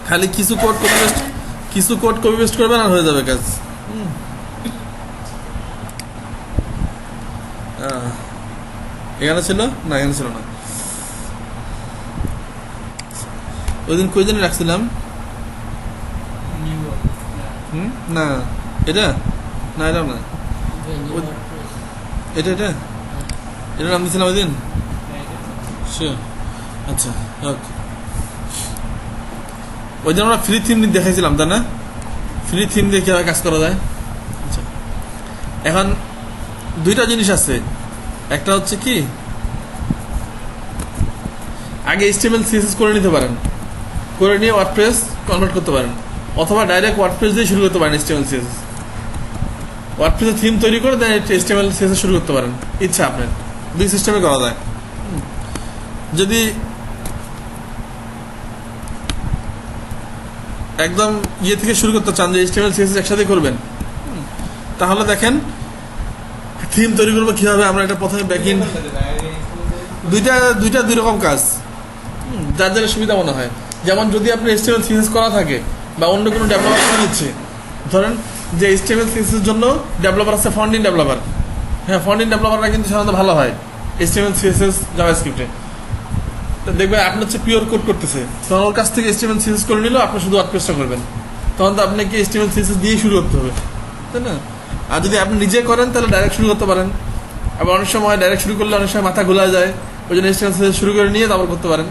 খালি কিছু code copy paste করবেন আর হয়ে যাবে কাজ। এখানে ছিল না, এখানে ছিল না। ওই দিন কই দিন রাখছিলাম? না এটা না, এটা না, এটা এটা এটা নাম দিয়েছিলাম ওই দিন। আচ্ছা, ওই দিন আমরা ফ্রি থিম দেখাইছিলাম, তাই না? ফ্রি থিম দিয়ে কীভাবে কাজ করা যায়। আচ্ছা, এখন দুইটা জিনিস আছে। একটা হচ্ছে কি, আগে HTML CSS করে নিতে পারেন, করে নিয়ে ওয়ার্ডপ্রেস কনভার্ট করতে পারেন, অথবা ডাইরেক্ট ওয়ার্ডপ্রেস দিয়ে শুরু করতে পারেন HTML CSS। ওয়ার্ডপ্রেসের থিম তৈরি করে দেন HTML CSS শুরু করতে পারেন, ইচ্ছা আপনার। দুই সিস্টেমে করা যায়। যদি একদম ইয়ে থেকে শুরু করতে চান যে HTML CSS একসাথে করবেন, তাহলে দেখেন থিম তৈরি করবো কীভাবে। আমরা এটা প্রথমে ব্যাকএন্ড, দুইটা দুই রকম কাজ, যার যার সুবিধা মনে হয়। যেমন যদি আপনি HTML CSS করা থাকে বা অন্য কোনো ডেভেলপার নিচ্ছে, ধরেন যে HTML CSS এর জন্য ডেভেলপার আছে, ফ্রন্ট এন্ড ডেভেলপার। হ্যাঁ, ফ্রন্ট এন্ড ডেভেলপাররা কিন্তু সাধারণত ভালো হয় HTML CSS জাভাস্ক্রিপ্টে। দেখবেন আপনি হচ্ছে পিওর কোড করতেছে, তখন ওর কাছ থেকে HTML CSS করে নিল, আপনি শুধু ওয়ার্ডপ্রেসটা করবেন, তখন তো আপনাকে HTML CSS দিয়ে শুরু করতে হবে, তাই না? আর যদি আপনি নিজে করেন তাহলে ডাইরেক্ট শুরু করতে পারেন। আবার অনেক সময় ডাইরেক্ট শুরু করলে অনেক সময় মাথা ঘোলা যায়, ওই জন্য HTML CSS শুরু করে নিয়ে তারপর করতে পারেন।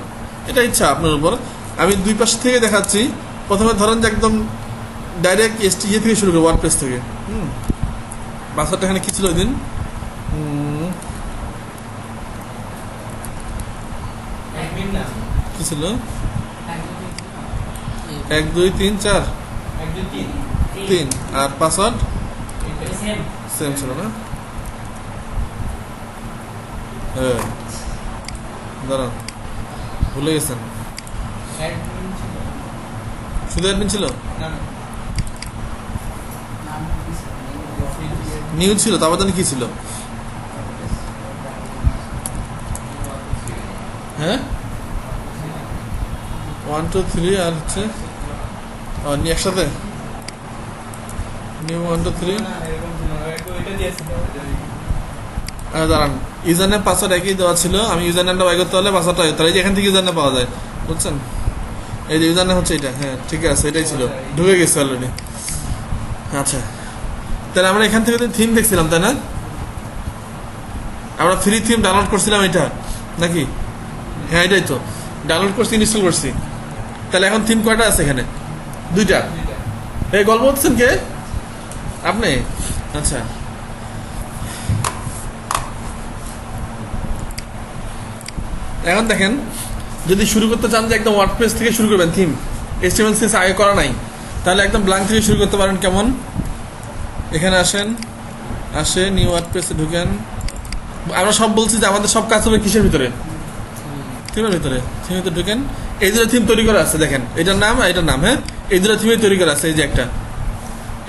এটা ইচ্ছা আপনার উপর। আমি দুই পাশ থেকে দেখাচ্ছি। প্রথমে ধরেন যে একদম ডাইরেক্ট ইয়ে থেকে শুরু করবো, ওয়ার্ডপ্রেস থেকে। বাসারটা এখানে কি ছিল ওই দিন? কি ছিল? 1 2 3 4 3 আর পাসওয়ার্ড সেম ছিল না? হ্যাঁ, দাঁড়ান, ভুলে গেছেন। শুধু অ্যাডমিন ছিল, নিউ ছিল, তারপর জানি কি ছিল? হ্যাঁ, 1 2 3 আর হচ্ছে একসাথে নিউ 1 2 3। দাঁড়ান, ইউজার নেম পাসওয়ার্ড একই দেওয়া ছিল। আমি ইউজার নেমটা বাই করতে হলে পাসওয়ার্ডটা তাহলে এখান থেকে ইউজার নেম পাওয়া যায়, বুঝছেন? এই যে ইউজার নেম হচ্ছে এটা। হ্যাঁ, ঠিক আছে, এটাই ছিল, ঢুকে গেছে অলরেডি। আচ্ছা, তাহলে আমরা এখান থেকে থিম দেখছিলাম, তাই না? আমরা ফ্রি থিম ডাউনলোড করছিলাম, এটা নাকি? হ্যাঁ, এটাই তো ডাউনলোড করছি, ইনস্টল করছি। তাহলে এখন থিম কয়টা আছে এখানে? দুইটা। এই গল্প বলছেন কে? আপনি? আচ্ছা, এখন দেখেন, যদি শুরু করতে চান যে একদম ওয়ার্ডপ্রেস থেকে শুরু করবেন, থিম HTML CSS আগে করা নাই, তাহলে একদম ব্ল্যাঙ্ক থেকে শুরু করতে পারেন। কেমন? এখানে আসে নিউ ওয়ার্ডপ্রেসে ঢুকেন। আমরা সব বলছি যে আমাদের সব কাজ হবে কিসের ভিতরে? থিমের ভিতরে। থিমের ভিতরে ঢুকেন। এই দুটো থিম তৈরি করা আছে, দেখেন, এটার নাম আর এটার নাম। হ্যাঁ, এই দুটো থিমে তৈরি করা আছে। এই যে একটা,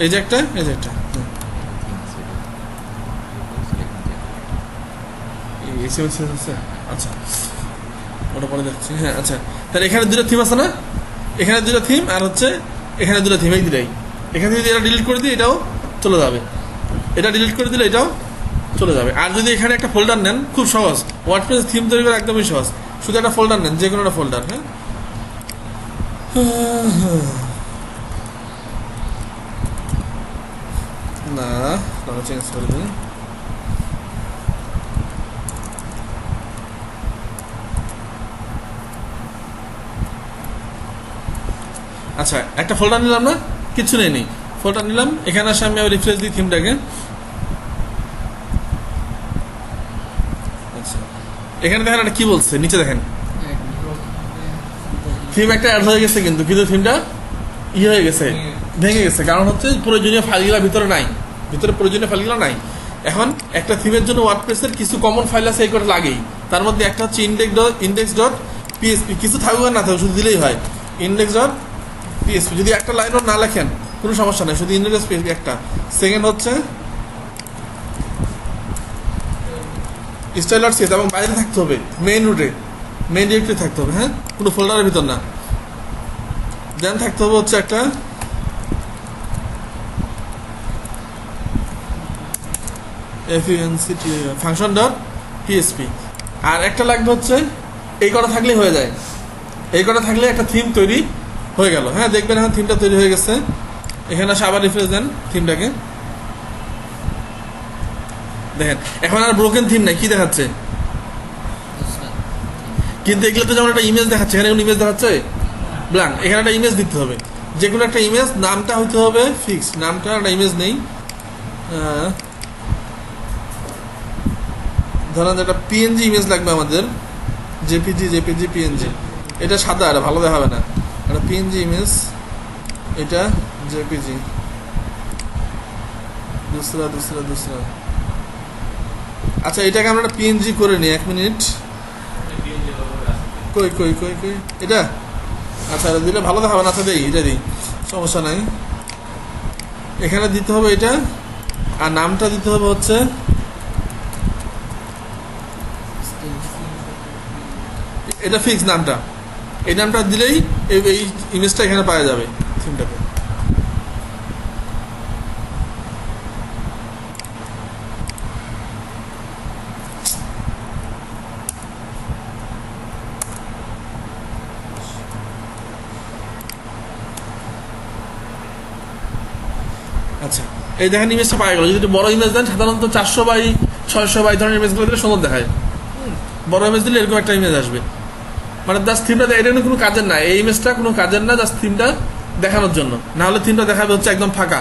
এই যে একটা, এই যে একটা। আচ্ছা, ওটা পরে দেখছি। হ্যাঁ, আচ্ছা, তাহলে এখানে দুটো থিম আছে না? এখানে দুটো থিম আর হচ্ছে এখানে দুটো থিম, এই দুটাই। এখানে যদি এটা ডিলিট করে দিই, এটাও চলে যাবে। এটা ডিলিট করে দিলে এটাও চলে যাবে। আর যদি এখানে একটা ফোল্ডার নেন, খুব সহজ, ওয়ার্ডপ্রেস থিম তৈরি করা একদমই সহজ। শুধু একটা ফোল্ডার নেন, যে কোনো একটা ফোল্ডার। হ্যাঁ, না, চেঞ্জ করে দিন। আচ্ছা, একটা ফোল্ডার নিলাম না, কিছু নেই, ফোল্ডার নিলাম। এখানে আসে আমি রিফ্রেশ দিই থিমটাকে। আচ্ছা, এখানে দেখেন এটা কি বলছে, নিচে দেখেন থিম একটা অ্যাড হয়ে গেছে, কিন্তু থিমটা হয়ে গেছে, ভেঙে গেছে। কারণ হচ্ছে প্রয়োজনীয় ফাইলগুলো ভিতরে নাই, ভিতরে প্রয়োজনীয় ফাইলগুলো নাই। এখন একটা থিমের জন্য ওয়ার্ডপ্রেসের কিছু কমন ফাইল আছে, এই করে লাগেই। তার মধ্যে একটা হচ্ছে index.php। কিছু থাকুক আর না থাকুক, শুধু দিলেই হয় index.php। যদি একটা লাইনও না লেখেন কোনো সমস্যা নেই, শুধু index.php একটা। সেকেন্ড হচ্ছে style.cs, এবং বাইরে থাকতে হবে, মেইন রুটে, মেইন ডিরেক্টরি থাকতে হবে। হ্যাঁ, কোনো ফোল্ডারের ভিতর না। দেন থাকতে হবে হচ্ছে একটা ফাংশন ডট পিএসপি, আর একটা লাগবে হচ্ছে এই কটা থাকলেই হয়ে যায়। এই কটা থাকলে একটা থিম তৈরি হয়ে গেল। হ্যাঁ, দেখবেন এখন থিমটা তৈরি হয়ে গেছে। এখানে আসে আবার রিফ্রেশ দেন থিমটাকে, দেখেন এখন আর ব্রোকেন থিম নাই, কি দেখাচ্ছে? কিন্তু এগুলো তো যেমন একটা ইমেজ দেখাচ্ছে, এখানে কোনো ইমেজ দেখাচ্ছে ব্ল্যাঙ্ক, এখানে একটা ইমেজ দিতে হবে, যে কোনো একটা ইমেজ, নামটা হইতে হবে ফিক্স, নামটা একটা ইমেজ নেই। ধরেন একটা পিএনজি ইমেজ লাগবে আমাদের, জেপিজি পিএনজি, এটা সাদা, এটা ভালো দেখাবে না, একটা পিএনজি ইমেজ, এটা জেপিজি, দুসরা। আচ্ছা, এটাকে আমরা একটা পিএনজি করে নিই, 1 মিনিট। কই এটা, আচ্ছা এটা দিলে ভালো দেখাবে না, আচ্ছা দিই, এটা দিই, সমস্যা নাই। এখানে দিতে হবে এটা, আর নামটা দিতে হবে হচ্ছে এটা ফিক্স নামটা, এই নামটা দিলেই এই ইমেজটা এখানে পাওয়া যাবে থিমটাতে। আচ্ছা, এই দেখেন ইমেজটা পাওয়া গেল। যদি বড় ইমেজ দেন, সাধারণত 400x600 ধরনের ইমেজগুলো দিলে সুন্দর দেখায়। বড় ইমেজ দিলে এরকম একটা ইমেজ আসবে, মানে জাস্ট থিমটা, এটা কোনো কাজের না, এই ইমেজটা কোনো কাজের না, জাস্ট থিমটা দেখানোর জন্য। না হলে থিমটা দেখাবে হচ্ছে একদম ফাঁকা।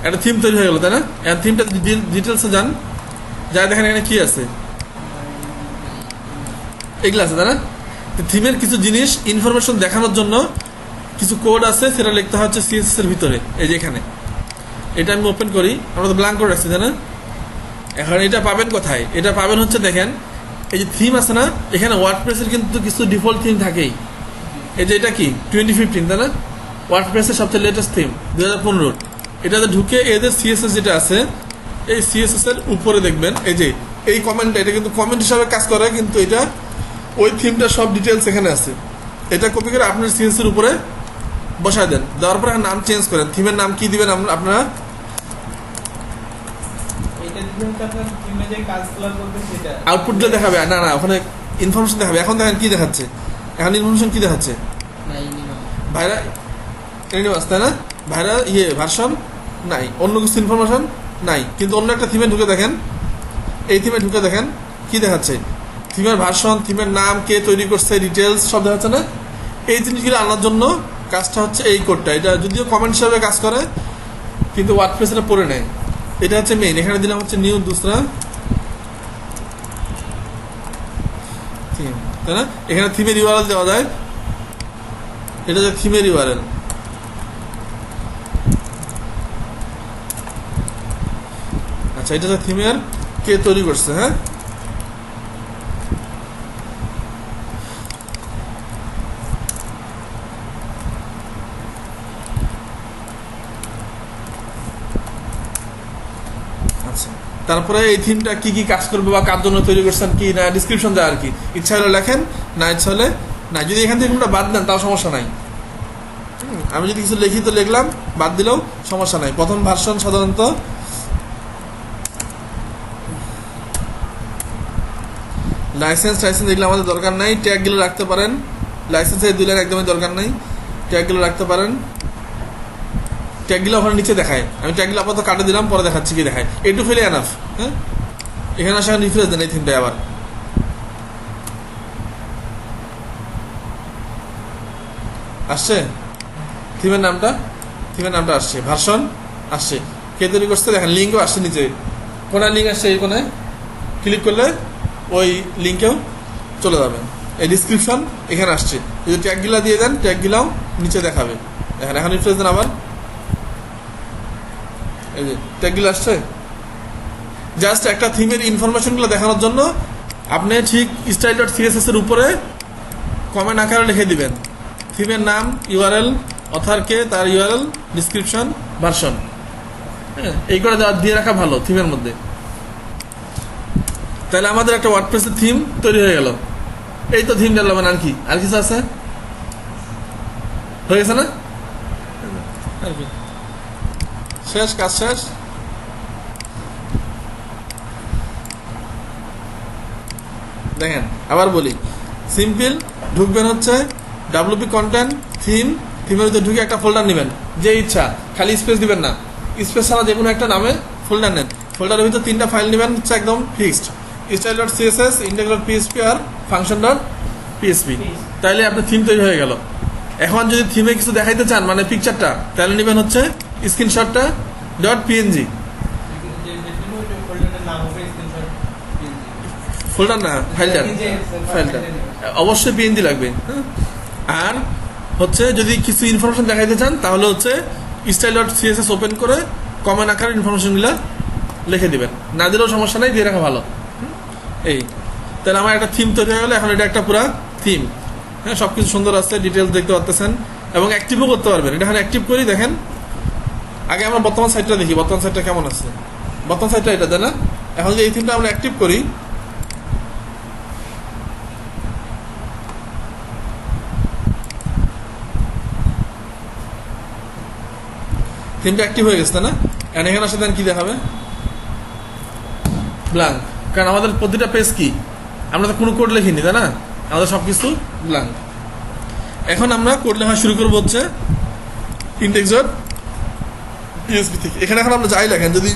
একটা থিম তৈরি হয়ে গেল, তাই না? এখন থিমটা ডিটেলসে যান, যা দেখেন এখানে কি আছে, এগুলো আছে, তাই না? থিমের কিছু জিনিস ইনফরমেশন দেখানোর জন্য কিছু কোড আছে, সেটা লিখতে হচ্ছে সিএসএস এর ভিতরে। এই যে এখানে, এটা আমি ওপেন করি, আমরা তো ব্ল্যাঙ্ক করে রাখছি, তাই না? এখন এটা পাবেন কোথায়? এটা পাবেন হচ্ছে, দেখেন এই যে থিম আছে না, এখানে ওয়ার্ডপ্রেসের কিন্তু কিছু ডিফল্ট থিম থাকেই। এই যে এটা কি 2015, তাই না? ওয়ার্ডপ্রেসের সবচেয়ে লেটেস্ট থিম 2015। এটাতে ঢুকে এদের সিএসএস যেটা আছে, এই সিএসএস এর উপরে দেখবেন এই যে এই কমেন্টটা, এটা কিন্তু কমেন্ট হিসাবে কাজ করে, কিন্তু এটা ওই থিমটা সব ডিটেলস এখানে আছে। এটা কপি করে আপনার সিএসএস এর উপরে বসায় দেন, দেওয়ার পরে নাম চেঞ্জ করেন। থিমের নাম কি দিবেন আপনারা? আউটপুটটা দেখাবে না, ওখানে ইনফরমেশন দেখাবে। এখন দেখেন কি দেখাচ্ছে, এখন ইনফরমেশন কি দেখাচ্ছে? ভাইরা ইউনিভার্স, তাই না? ভাইরা ভার্সন নাই, অন্য কিছু ইনফরমেশন নাই, কিন্তু অন্য একটা থিমে ঢুকে দেখেন, এই থিমে ঢুকে দেখেন কি দেখাচ্ছে, থিমের ভার্সন, থিমের নাম, কে তৈরি করছে, ডিটেলস সব দেখাচ্ছে না? এই জিনিসগুলো আনার জন্য কাজটা হচ্ছে এই কোডটা। এটা যদিও কমেন্ট হিসাবে কাজ করে, কিন্তু ওয়ার্ডপ্রেস এটা পড়ে নেয়। এটা হচ্ছে মেইন। এখানে দিলাম হচ্ছে নিউ দুসরা থিম, তাই না? এখানে থিমের ইউআরএল দেওয়া যায়, এটা হচ্ছে থিমের ইউআরএল। আচ্ছা, এটা হচ্ছে থিমের কে তৈরি করছে। হ্যাঁ, তারপরে এই থিমটা কি কি কাজ করবে বা কার জন্য তৈরি করছেন কি না, ডিসক্রিপশন দেয় আর কি। ইচ্ছা হলে লেখেন, না ইচ্ছা হলে না। যদি এখান থেকে কোনটা বাদ দেন তাও সমস্যা নাই। আমি যদি কিছু লিখি তো লিখলাম, বাদ দিলেও সমস্যা নাই। প্রথম ভার্সন সাধারণত লাইসেন্স এগুলো আমাদের দরকার নাই। ট্যাগগুলো রাখতে পারেন, লাইসেন্সে দিলেন একদমই দরকার নাই, ট্যাগগুলো রাখতে পারেন। ট্যাগগুলো ওখানে নিচে দেখায়, আমি ট্যাগগুলো আপাতত কাটে দিলাম, পরে দেখাচ্ছি কি দেখায়। একটু ফেলে এনাফ। হ্যাঁ, এখানে আসে রিফ্রেশ দেন এই থিমটায়, আবার আসছে থিমের নামটা আসছে, ভার্সন আসছে, কে তৈরি করছে দেখেন, লিঙ্কও আসছে নিচে, কোনায় লিঙ্ক আসছে, এই কোনায় ক্লিক করলে ওই লিঙ্কেও চলে যাবে। এই ডিসক্রিপশন এখানে আসছে, যদি ট্যাগগুলা দিয়ে দেন ট্যাগগুলাও নিচে দেখাবে। দেখেন এখন রিফ্রেশ দেন আবার, এই যে ট্যাগগুলো আসছে। জাস্ট একটা থিমের ইনফরমেশনগুলো দেখানোর জন্য আপনি ঠিক style.css এর উপরে কমেন্ট আকারে লিখে দিবেন থিমের নাম, ইউআরএল, অথার কে, তার ইউআরএল, ডিসক্রিপশন, ভার্সন। হ্যাঁ, এই করে দিয়ে রাখা ভালো থিমের মধ্যে। তাহলে আমাদের একটা ওয়ার্ডপ্রেসের থিম তৈরি হয়ে গেল। এই তো থিম ডেভেলপমেন্ট। আর কি, আর কিছু আছে? হয়ে গেছে না? আর কি, শেষ, কাজ শেষ। দেখেন আবার বলি, সিম্পল ঢুকবেন হচ্ছে ডাব্লিউপি কন্টেন্ট থিম, থিমের ভিতরে ঢুকে একটা ফোল্ডার নেবেন, যে ইচ্ছা, খালি স্পেস দিবেন না, স্পেস ছাড়া যে কোনো একটা নামে ফোল্ডার নেন। ফোল্ডারের ভিতরে 3টা ফাইল নেবেন হচ্ছে একদম ফিক্সড, style.css, index.php আর function.php। তাইলে আপনার থিম তৈরি হয়ে গেল। এখন যদি থিমে কিছু দেখাইতে চান, মানে পিকচারটা, তাহলে নেবেন হচ্ছে স্ক্রিনশটটা .png, ফোল্ডার না, ফাইলটা অবশ্যই পিএনজি লাগবে। আর হচ্ছে যদি কিছু ইনফরমেশন দেখাইতে চান, তাহলে হচ্ছে style.css ওপেন করে কমেন্ট আকারে ইনফরমেশনগুলো লিখে দিবেন, না দিলেও সমস্যা নেই, দিয়ে রাখা ভালো। এই তাহলে আমার একটা থিম তৈরি হয়ে গেলো। এখন এটা একটা পুরা থিম, হ্যাঁ, সব কিছু সুন্দর আছে, ডিটেলস দেখতে পাচ্ছেন এবং অ্যাক্টিভও করতে পারবেন। এটা এখন অ্যাক্টিভ করি, দেখেন। আগে আমরা বর্তমান সাইটটা দেখি, বর্তমান সাইটটা কেমন আছে। বর্তমান সাইটটা এটা, তাই না? এখন যদি এই থিমটা আমরা অ্যাক্টিভ করি, থিমটা অ্যাক্টিভ হয়ে গেছে, তাই না? এন্ড এখানে আসলে কি দেখাবে? ব্ল্যাঙ্ক, কারণ আমাদের প্রতিটা পেজ কি, আমরা তো কোনো কোড লিখিনি, তাই না? আমাদের সব কিছু ব্ল্যাঙ্ক। এখন আমরা কোড লেখা শুরু করবো হচ্ছে index.php থেকে। এখানে এখন আমরা যাই লেখেন, যদি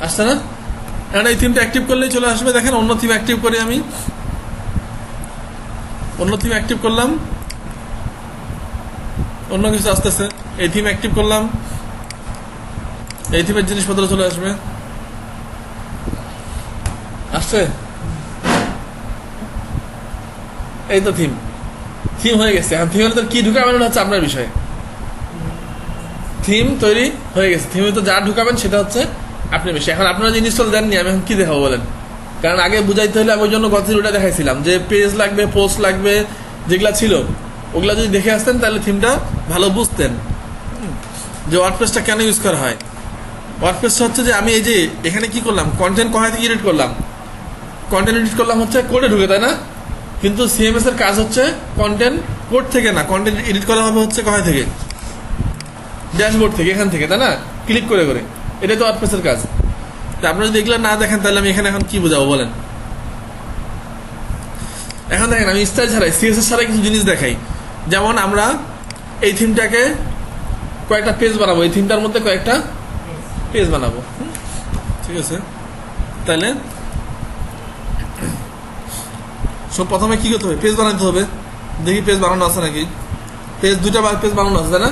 আসছে না? এখন এই থিমটা অ্যাক্টিভ করলেই চলে আসবে। দেখেন অন্য থিম অ্যাক্টিভ করি, আমি অন্য থিম অ্যাক্টিভ করলাম, অন্য কিছু আসতেছে। এই থিম অ্যাক্টিভ করলাম, এই থিমের জিনিসপত্র চলে আসবে। আসছে? এই তো থিম, থিম হয়ে গেছে। এখন থিমের ভিতরে কি ঢুকাবেন হচ্ছে আপনার বিষয়। থিম তৈরি হয়ে গেছে, থিমের ভিতরে যা ঢুকাবেন সেটা হচ্ছে আপনি বিষয়। এখন আপনারা যে ইনস্টল দেননি, আমি এখন কি দেখাবো বলেন? কারণ আগে বুঝাইতে হলে আমি ওই জন্য গত ওটা দেখাইছিলাম যে পেজ লাগবে, পোস্ট লাগবে, যেগুলা ছিল ওগুলা যদি দেখে আসতেন তাহলে থিমটা ভালো বুঝতেন যে ওয়ার্ডপ্রেসটা কেন ইউজ করা হয়। ওয়ার্ডপ্রেসটা হচ্ছে যে আমি এই যে এখানে কি করলাম, কন্টেন্ট কোথায় থেকে এডিট করলাম, কন্টেন্ট এডিট করলাম হচ্ছে কোডে ঢুকে, তাই না? কিন্তু সিএমএস এর কাজ হচ্ছে কন্টেন্ট কোড থেকে না, কন্টেন্ট এডিট করা হবে হচ্ছে কোথায় থেকে, ড্যাশবোর্ড থেকে, এখান থেকে, তাই না? ক্লিক করে করে, এটাই তো ওয়ার্ডপ্রেসের কাজ। তা আপনারা যদি এগুলো না দেখেন তাহলে আমি এখানে এখন কি বোঝাবো বলেন? এখন দেখেন আমি স্টাইল ছাড়াই, সিএসএস ছাড়াই কিছু জিনিস দেখাই। যেমন আমরা এই থিমটাকে কয়েকটা পেজ বানাবো, এই থিমটার মধ্যে কয়েকটা পেজ বানাবো, ঠিক আছে? তাহলে সব প্রথমে কি করতে হবে, পেজ বানাতে হবে। দেখি পেজ বানানো আছে নাকি। পেজ দুটা পেজ বানানো আছে, তাই না?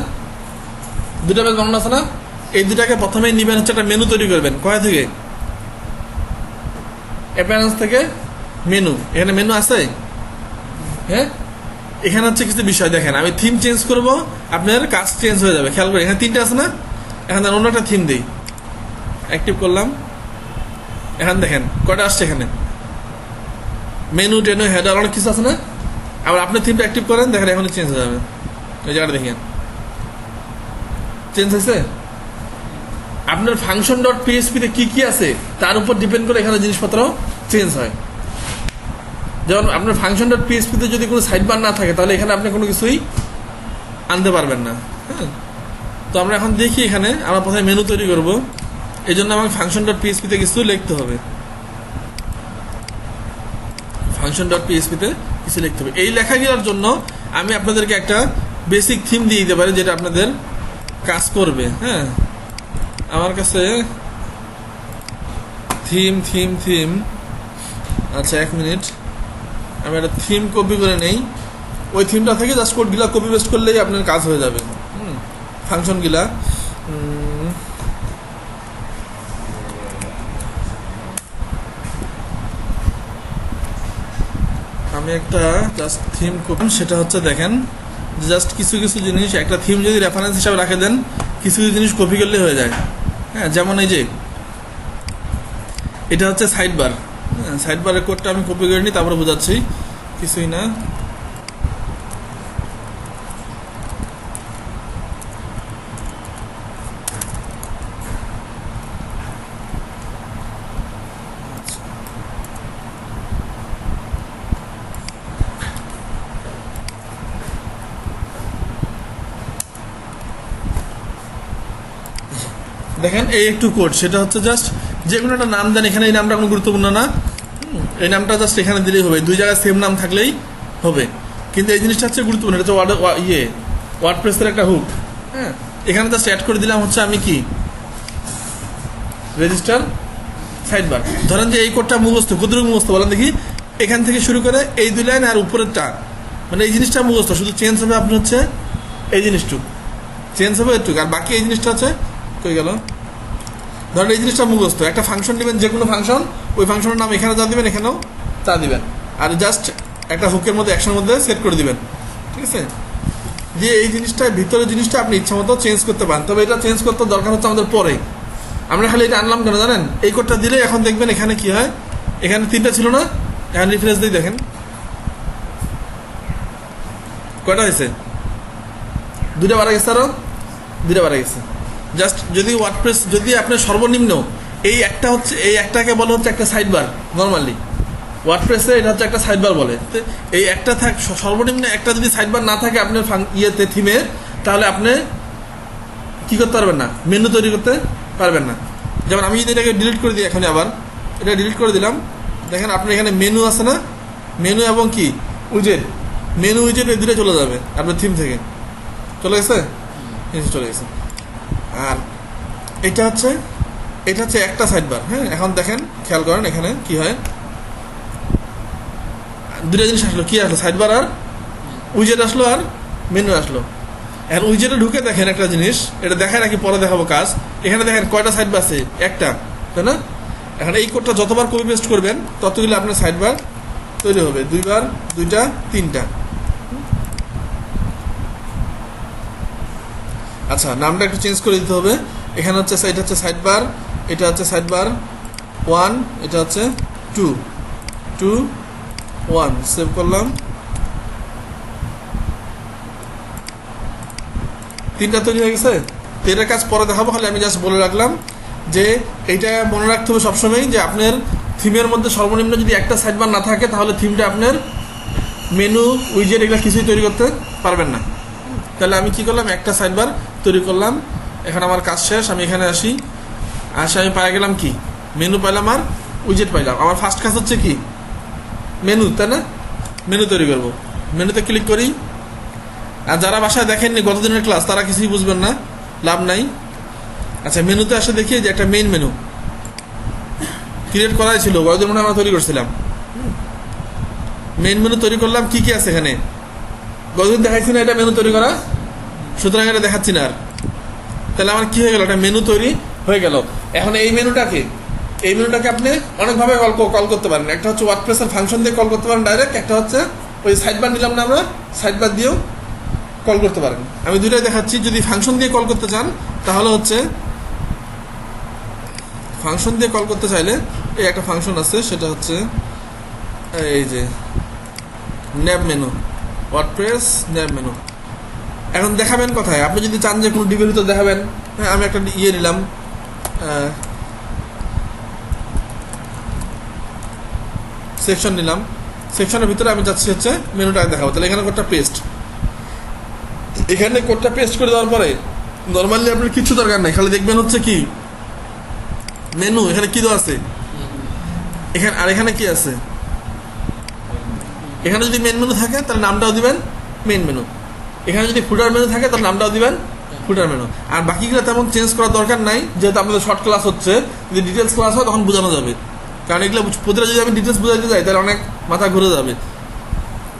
দুটা পেজ বানানো আছে না? এই দুটাকে প্রথমে নিবেন হচ্ছে একটা মেনু তৈরি করবেন। কোথা থেকে? অ্যাপিয়ারেন্স থেকে মেনু। এখানে মেনু আছে, হ্যাঁ? এখানে হচ্ছে কিছু বিষয় দেখেন, আমি থিম চেঞ্জ করব, আপনার কাজ চেঞ্জ হয়ে যাবে। খেয়াল করে, এখানে 3টা আছে না? এখন অন্য একটা থিম দিই, অ্যাক্টিভ করলাম। এখন দেখেন কয়টা আসছে, এখানে মেনু, টেনু, হেডার, অনেক কিছু আছে না? আবার আপনি থিমটা অ্যাক্টিভ করেন, দেখেন এখন চেঞ্জ হয়ে যাবে। ওই জায়গাটা দেখেন চেঞ্জ হয়েছে। আপনার function.php তে কি কি আছে তার উপর ডিপেন্ড করে এখানে জিনিসপত্র চেঞ্জ হয়। যেমন আপনার function.php তে যদি কোনো সাইড বার না থাকে তাহলে এখানে আপনি কোনো কিছুই আনতে পারবেন না, হ্যাঁ? তো আমরা এখন দেখি, এখানে আমরা প্রথমে মেনু তৈরি করব। এই জন্য আমাকে function.php তে কিছু লিখতে হবে, function.php তে কিছু লিখতে হবে। এই লেখাগুলোর জন্য আমি আপনাদেরকে একটা বেসিক থিম দিয়ে দিতে পারি যেটা আপনাদের কাজ করবে, হ্যাঁ? আমার কাছে থিম থিম থিম আচ্ছা, 1 মিনিট, আমি একটা থিম কপি করে নেই। ওই থিমটা থেকে জাস্ট কোডগুলা কপি পেস্ট করলেই আপনার কাজ হয়ে যাবে। ফাংশনগুলা আমি একটা জাস্ট থিম কপি, সেটা হচ্ছে দেখেন জাস্ট কিছু কিছু জিনিস একটা থিম যদি রেফারেন্স হিসাবে রাখে দেন, কিছু কিছু জিনিস কপি করলে হয়ে যায়। হ্যাঁ, যেমন এই যে এটা হচ্ছে সাইড বার। হ্যাঁ, সাইড বারের কোডটা আমি কপি করে নিই, তারপরে বোঝাচ্ছি, কিছুই না। দেখেন এই একটু কোড, সেটা হচ্ছে জাস্ট যে কোনো একটা নাম দেন এখানে, এই নামটা কোনো গুরুত্বপূর্ণ না, এই নামটা জাস্ট এখানে দিলেই হবে, দুই জায়গায় সেম নাম থাকলেই হবে। কিন্তু এই জিনিসটা হচ্ছে গুরুত্বপূর্ণ, এটা হচ্ছে ওয়ার্ডপ্রেসের একটা হুক। হ্যাঁ, এখানে জাস্ট অ্যাড করে দিলাম হচ্ছে আমি কি রেজিস্টার সাইড বার। ধরেন যে এই কোডটা মুখস্থ, কতটুকু মুখস্থ বলেন দেখি, এখান থেকে শুরু করে এই দুই লাইন আর উপরেরটা, মানে এই জিনিসটা মুখস্থ, শুধু চেঞ্জ হবে আপনি হচ্ছে এই জিনিসটুকু চেঞ্জ হবে একটু, আর বাকি এই জিনিসটা হচ্ছে কই গেল। ধরেন এই জিনিসটা মুখস্থ, একটা ফাংশন নেবেন, যে কোনো ফাংশন, ওই ফাংশনের নাম এখানে যা দিবেন এখানেও তা দিবেন, আর জাস্ট একটা হুকের মধ্যে একশোর মধ্যে সেট করে দিবেন। ঠিক আছে, যে এই জিনিসটা ভিতরের জিনিসটা আপনি ইচ্ছা মতো চেঞ্জ করতে পারেন, তবে এটা চেঞ্জ করতে দরকার হচ্ছে আমাদের পরে। আমরা খালি এটা আনলাম কেন জানেন, এই কোডটা দিলে এখন দেখবেন এখানে কি হয়, এখানে 3টা ছিল না, এখন রিফ্রেশ দিয়ে দেখেন কয়টা হয়েছে, 2টা বাড়া গেছে, আরও 2টা বাড়া গেছে। জাস্ট যদি ওয়ার্ডপ্রেস, যদি আপনার সর্বনিম্ন এই একটা হচ্ছে, এই একটাকে বলে হচ্ছে একটা সাইড বার, নর্মালি ওয়ার্ডপ্রেসে এটা হচ্ছে একটা সাইড বার বলে, এই একটা থাক সর্বনিম্ন একটা যদি সাইড বার না থাকে আপনার ইয়েতে থিমে, তাহলে আপনি কি করতে পারবেন না, মেনু তৈরি করতে পারবেন না। যেমন আমি যদি এটাকে ডিলিট করে দিই, এখন আবার এটা ডিলিট করে দিলাম, দেখেন আপনার এখানে মেনু আছে না, মেনু এবং কি উইজেট, মেনু উইজেট এই দুটো চলে যাবে আপনার থিম থেকে, চলে গেছে, চলে গেছে। আর এটা হচ্ছে একটা সাইড বার। হ্যাঁ, এখন দেখেন খেয়াল করেন এখানে কি হয়, 2টা জিনিস আসলো, কি আসলো, সাইড বার আর উইজেট আসলো, আর মেনু আসলো। এখন উইজেটে ঢুকে দেখেন একটা জিনিস, এটা দেখায় নাকি পরে দেখাবো কাজ, এখানে দেখেন কয়টা সাইড বার আছে, একটা, তাই না? এখন এই কোডটা যতবার কপি পেস্ট করবেন ততগুলো আপনার সাইড বার তৈরি হবে, 2বার, 2টা, 3টা। আচ্ছা, নামটা একটু চেঞ্জ করে দিতে হবে। এখানে হচ্ছে এটা হচ্ছে সাইড বার, এটা হচ্ছে সাইড বার 1, এটা হচ্ছে 2, 2, 1, সেভ করলাম। 3টা তৈরি হয়ে গেছে। এটার কাজ পরে দেখাবো, খালি আমি জাস্ট বলে রাখলাম যে এইটা মনে রাখতে হবে সবসময়, যে আপনার থিমের মধ্যে সর্বনিম্ন যদি একটা সাইড বার না থাকে তাহলে থিমটা আপনার মেনু উইজেট এগুলো কিছুই তৈরি করতে পারবেন না। তাহলে আমি কি করলাম, একটা সাইড বার তৈরি করলাম, এখন আমার কাজ শেষ, আমি এখানে আসি, আমি পাই গেলাম কি মেনু পাইলাম আর উইজেট পাইলাম। আমার ফার্স্ট কাজ হচ্ছে কি মেনু, তাই না? মেনু তৈরি করব, মেনুতে ক্লিক করি। আর যারা বাসায় দেখেননি গত দিনের ক্লাস তারা কিছুই বুঝবেন না, লাভ নাই। আচ্ছা, মেনুতে আসে দেখি যে একটা মেইন মেনু ক্রিয়েট করাই ছিল, গতদিন মনে আমরা তৈরি করছিলাম, মেইন মেনু তৈরি করলাম। কি কি আছে এখানে, গতদিন দেখাচ্ছি না এটা মেনু তৈরি করা, সুতরাং এটা দেখাচ্ছি না আর। তাহলে আমার কি হয়ে গেল, একটা মেনু তৈরি হয়ে গেল। এখন এই মেনুটাকে আপনি অনেকভাবে কল করতে পারেন। একটা হচ্ছে ওয়ার্ডপ্রেসের ফাংশন দিয়ে কল করতে পারেন ডাইরেক্ট, একটা হচ্ছে ওই সাইড বার নিলাম না আমরা, সাইড বার দিয়েও কল করতে পারেন। আমি দুইটাই দেখাচ্ছি। যদি ফাংশন দিয়ে কল করতে চান তাহলে হচ্ছে ফাংশন দিয়ে কল করতে চাইলে এই একটা ফাংশন আছে, সেটা হচ্ছে এই যে ন্যাব মেনু, ওয়ার্ডপ্রেস ন্যাব মেনু। এখন দেখাবেন কোথায়, আপনি যদি চান যে কোনো ডিবির ভিতর দেখাবেন, হ্যাঁ আমি একটা নিলাম, সেকশন নিলাম, সেকশনের ভিতরে আমি যাচ্ছি হচ্ছে মেনুটা দেখাবো। তাহলে এখানে কোডটা পেস্ট, এখানে কোডটা পেস্ট করে দেওয়ার পরে নর্মালি আপনার কিছু দরকার নাই, খালি দেখবেন হচ্ছে কি মেনু, এখানে কি দেওয়া আছে এখানে, আর এখানে কি আছে, এখানে যদি মেন মেনু থাকে তাহলে নামটাও দিবেন মেন মেনু, এখানে যদি ফুটার মেনু থাকে তাহলে নামটাও দিবেন ফুটার মেনু। আর বাকিগুলো তেমন চেঞ্জ করার দরকার নাই, যেহেতু আপনাদের শর্ট ক্লাস হচ্ছে। যদি ডিটেলস ক্লাস হয় তখন বোঝানো যাবে, কারণ এগুলো প্রতিটা যদি আমি ডিটেলস বোঝাতে যাই তাহলে অনেক মাথা ঘুরে যাবে।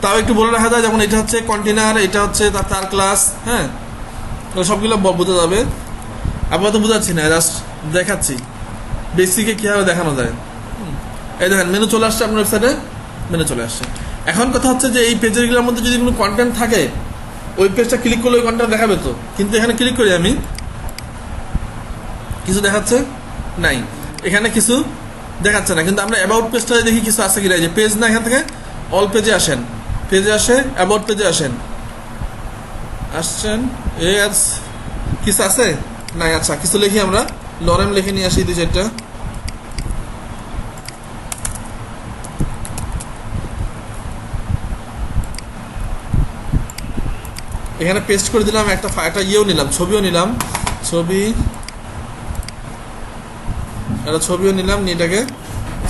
তাও একটু বলে রাখা যায়, যেমন এটা হচ্ছে কন্টেনার, এটা হচ্ছে তার ক্লাস, হ্যাঁ সবগুলো বোঝা যাবে। আপাতত বোঝাচ্ছি না, জাস্ট দেখাচ্ছি বেসিকে কীভাবে দেখানো যায়। এই দেখেন মেনু চলে আসছে, আপনার ওয়েবসাইটে মেনু চলে আসছে। এখন কথা হচ্ছে যে এই পেজেরগুলোর মধ্যে যদি কোনো কন্টেন্ট থাকে ওই পেজটা ক্লিক করলে ওই কন্টেন্ট দেখাবে তো, কিন্তু এখানে ক্লিক করি আমি, কিছু দেখাচ্ছে নাই, এখানে কিছু দেখাচ্ছে না। কিন্তু আমরা অ্যাবাউট পেজটা দেখি কিছু আছে কিনা, যে পেজ না, এখান থেকে অল পেজে আসেন, পেজে আসে, অ্যাবাউট পেজে আসেন, আসছেন, কিছু আছে নাই। আচ্ছা কিছু লিখি আমরা, লরেম লিখে নিয়ে আসি 2-4টা। এখানে পেস্ট করে দিলাম, একটা ইয়েও নিলাম, ছবিও নিলাম, একটা ছবিও নিলাম, নিয়ে এটাকে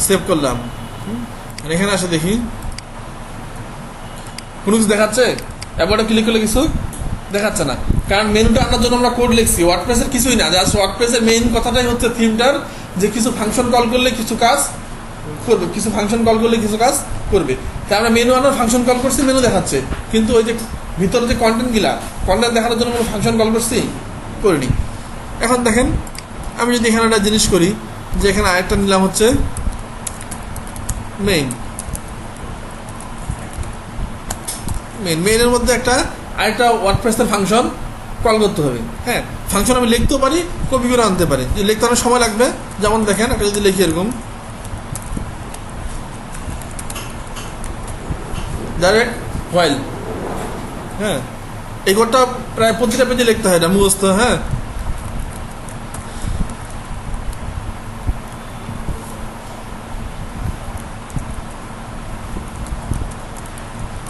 সেভ করলাম। এখানে আসে দেখি কোনো কিছু দেখাচ্ছে, অ্যাবাউটে ক্লিক করলে কিছু দেখাচ্ছে না, কারণ মেনুটা আনার জন্য আমরা কোড লিখছি। ওয়ার্ডপ্রেসের কিছুই না, জাস্ট ওয়ার্ডপ্রেসের মেইন কথাটাই হচ্ছে থিমটার, যে কিছু ফাংশন কল করলে কিছু কাজ করবে, কিছু ফাংশন কল করলে কিছু কাজ করবে। তাই আমরা মেনু আনার ফাংশন কল করছি, মেনু দেখাচ্ছে, কিন্তু ওই যে ভিতরে যে কন্টেন্টগুলা, কন্টেন্ট দেখানোর জন্য কোনো ফাংশন কল করছি, করিনি। এখন দেখেন আমি যদি এখানে একটা জিনিস করি, যে এখানে আরেকটা নিলাম হচ্ছে মেইনের মধ্যে আরেকটা ওয়ার্ডপ্রেসের ফাংশন কল করতে হবে। হ্যাঁ, ফাংশন আমি লিখতেও পারি, কপি করে আনতে পারি, যে লিখতে অনেক সময় লাগবে। যেমন দেখেন একটা যদি লিখি এরকম ডাইরেক্ট হোয়াইল, হ্যাঁ, এই কোডটা প্রায় প্রতিটা পেজে লিখতে হয়, না মুখস্থ। হ্যাঁ,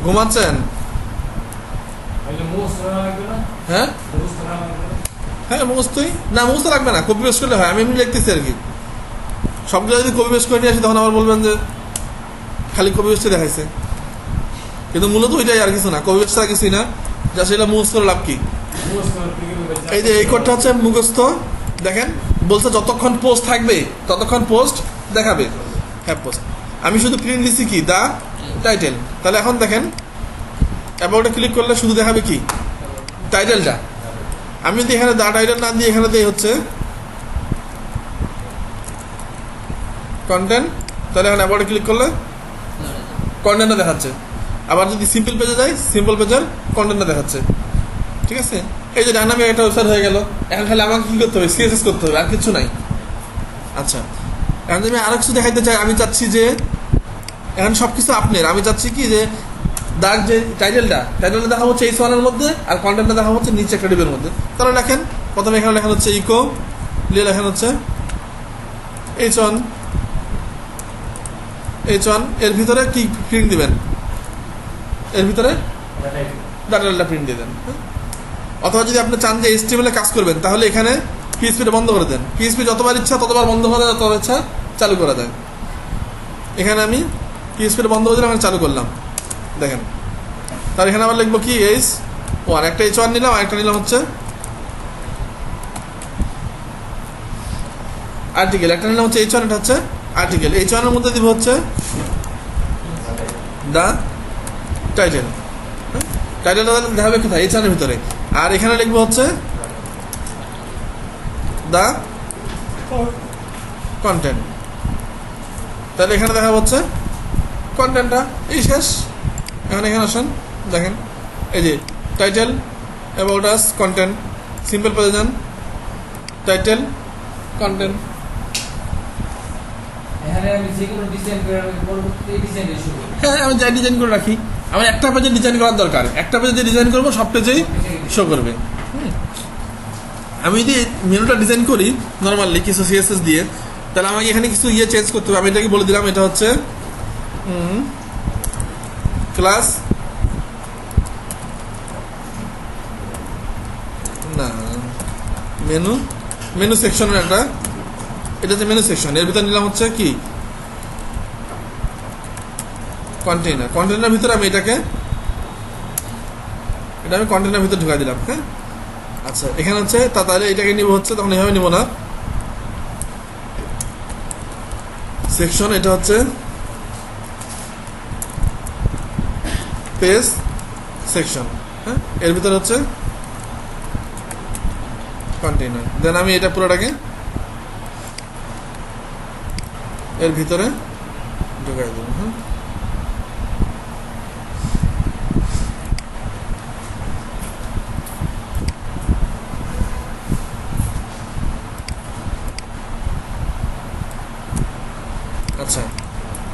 ঘুমাচ্ছেন? হ্যাঁ হ্যাঁ, মুখস্থই না, মুখস্থ লাগবে না, কপি পেস্ট করলে হয়। আমি এমনি লিখতেছি আর কি, সবগুলো যদি কপি পেস্ট করে নিয়ে আসি তখন আবার বলবেন যে খালি কপি পেস্টে দেখাইছে, কিন্তু মূলত ওইটাই, আর কিছু না, কপি পেস্ট আর কিছুই না, যা সেটা মুখস্থ করে লাভ কি। এই যে এই কোডটা হচ্ছে মুখস্থ। দেখেন বলছে যতক্ষণ পোস্ট থাকবে ততক্ষণ পোস্ট দেখাবে। হ্যাঁ, পোস্ট আমি শুধু প্রিন্ট দিচ্ছি কি, দা টাইটেল। তাহলে এখন দেখেন অ্যাবাউটে ক্লিক করলে শুধু দেখাবে কি, টাইটেলটা। আমি যদি এখানে দা টাইটেল না দিয়ে এখানে দিয়ে হচ্ছে কন্টেন্ট, তাহলে এখন অ্যাবাউটে ক্লিক করলে কন্টেন্টটা দেখাচ্ছে। আবার যদি সিম্পল পেজে যাই, সিম্পল পেজের কন্টেন্টটা দেখাচ্ছে। ঠিক আছে, এই যে ডাইনামিক একটা ওয়েবসাইট হয়ে গেল। এখন খালি আমাকে কী করতে হবে, সিএসএস করতে হবে, আর কিছু নাই। আচ্ছা, এখন যদি আমি আরও কিছু দেখাইতে চাই, আমি চাচ্ছি যে এখন সব কিছু আপনার, আমি চাচ্ছি কি যে দাগ যে টাইটেলটা দেখা হচ্ছে H1 এর মধ্যে, আর কন্টেন্টটা দেখা হচ্ছে নিচে একটা ডিবের মধ্যে। তাহলে লেখেন, প্রথমে এখানে লেখা হচ্ছে ইকো, লিয়ে লেখা হচ্ছে H1, এর ভিতরে কি প্রিন্ট দিবেন, এর ভিতরে টাইটেলটা প্রিন্ট দিয়ে দেন। অথবা যদি আপনি চান যে HTML এ কাজ করবেন, তাহলে এখানে পিএইচপিটা বন্ধ করে দেন। পিএইচপি যতবার ইচ্ছা ততবার বন্ধ করা যায়, যতবার ইচ্ছা চালু করা যায়। এখানে আমি পিএইচপিটা বন্ধ করে দিলাম, আমি চালু করলাম, দেখেন। তার এখানে আবার লিখবো কি, H1, একটা H1 নিলাম, আরেকটা নিলাম হচ্ছে আর্টিকেল, একটা নিলাম হচ্ছে H1, এটা হচ্ছে আর্টিকেল। H1 এর মধ্যে দিব হচ্ছে দা টাইটেল। টাইটেলটা দেখাবে কোথায়, H1 এর ভিতরে। আর এখানে লিখবো হচ্ছে দা কন্টেন্ট, তাহলে এখানে দেখা হচ্ছে কন্টেন্টটা, এই শেষ। এখন এখানে আসেন, দেখেন এই যে title, about us, content, simple পেজে যান, টাইটেল, কন্টেন্ট। হ্যাঁ, আমি যাই ডিজাইন করে রাখি, আমার একটা পেজে ডিজাইন করার দরকার, একটা পেজে যে ডিজাইন করবো সব পেজেই শো করবে। আমি যদি মেনুটা ডিজাইন করি নর্মালি কিছু সিএসএস দিয়ে, তাহলে আমাকে এখানে কিছু চেঞ্জ করতে হবে। আমি এটাকে বলে দিলাম, এটা হচ্ছে ক্লাস না, মেনু সেকশনের একটা, এটা হচ্ছে মেনু সেকশন। এর ভিতরে নিলাম হচ্ছে কি, কন্টেইনার ভিতরে আমি এটা আমি কন্টেইনার ভিতরে ঢুকাই দিলাম। হ্যাঁ, আচ্ছা, এখানে হচ্ছে তাহলে এটাকে নিব হচ্ছে, তখন এভাবে নিব না, সেকশন, এটা হচ্ছে পেজ সেকশন। হ্যাঁ, এর ভিতরে হচ্ছে কন্টেইনার। দেন আমি এটা পুরোটাকে এর ভিতরে ঢুকাই দেব। হ্যাঁ,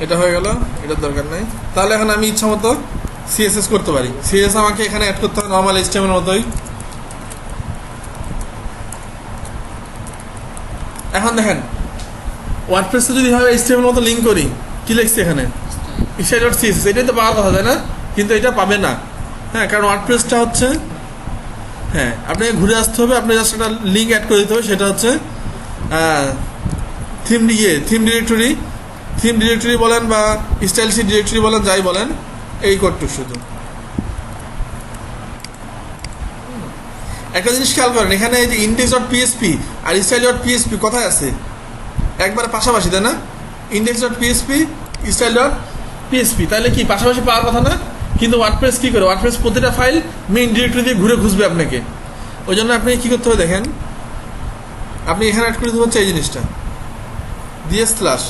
এটা হয়ে গেল, এটার দরকার নাই। তাহলে এখন আমি ইচ্ছা মতো সিএসএস করতে পারি। সিএসএস আমাকে এখানে অ্যাড করতে হবে নর্মাল এইচটিএমএল মতোই। এখন দেখেন ওয়ার্ডপ্রেসে যদি ভাবে এইচটিএমএল মতো লিঙ্ক করি, কি লিখছি এখানে style.css, এটাই তো পাওয়ার কথা তাই না? কিন্তু এটা পাবে না, হ্যাঁ, কারণ ওয়ার্ডপ্রেসটা হচ্ছে, হ্যাঁ, আপনাকে ঘুরে আসতে হবে, আপনি জাস্ট একটা লিঙ্ক অ্যাড করে দিতে হবে, সেটা হচ্ছে থিম ডিরেক্টরি বলেন বা স্টাইল শীট ডিরেক্টরি বলেন, যাই বলেন, এই কোডটুক শুধু। একটা জিনিস খেয়াল করেন, এখানে এই যে index.php আর style.php কোথায় আছে? একবারে পাশাপাশি তাই না? index.php style.php, তাহলে কি পাশাপাশি পাওয়ার কথা না? কিন্তু ওয়ার্ডপ্রেস কি করে, ওয়ার্ডপ্রেস প্রতিটা ফাইল মেইন ডিরেক্টরি দিয়ে ঘুরে খুঁজবে আপনাকে। ওই জন্য আপনি কি করতে হবে দেখেন, আপনি এখানে অ্যাড করে দিতে হচ্ছে এই জিনিসটা দিয়ে স্ল্যাশ,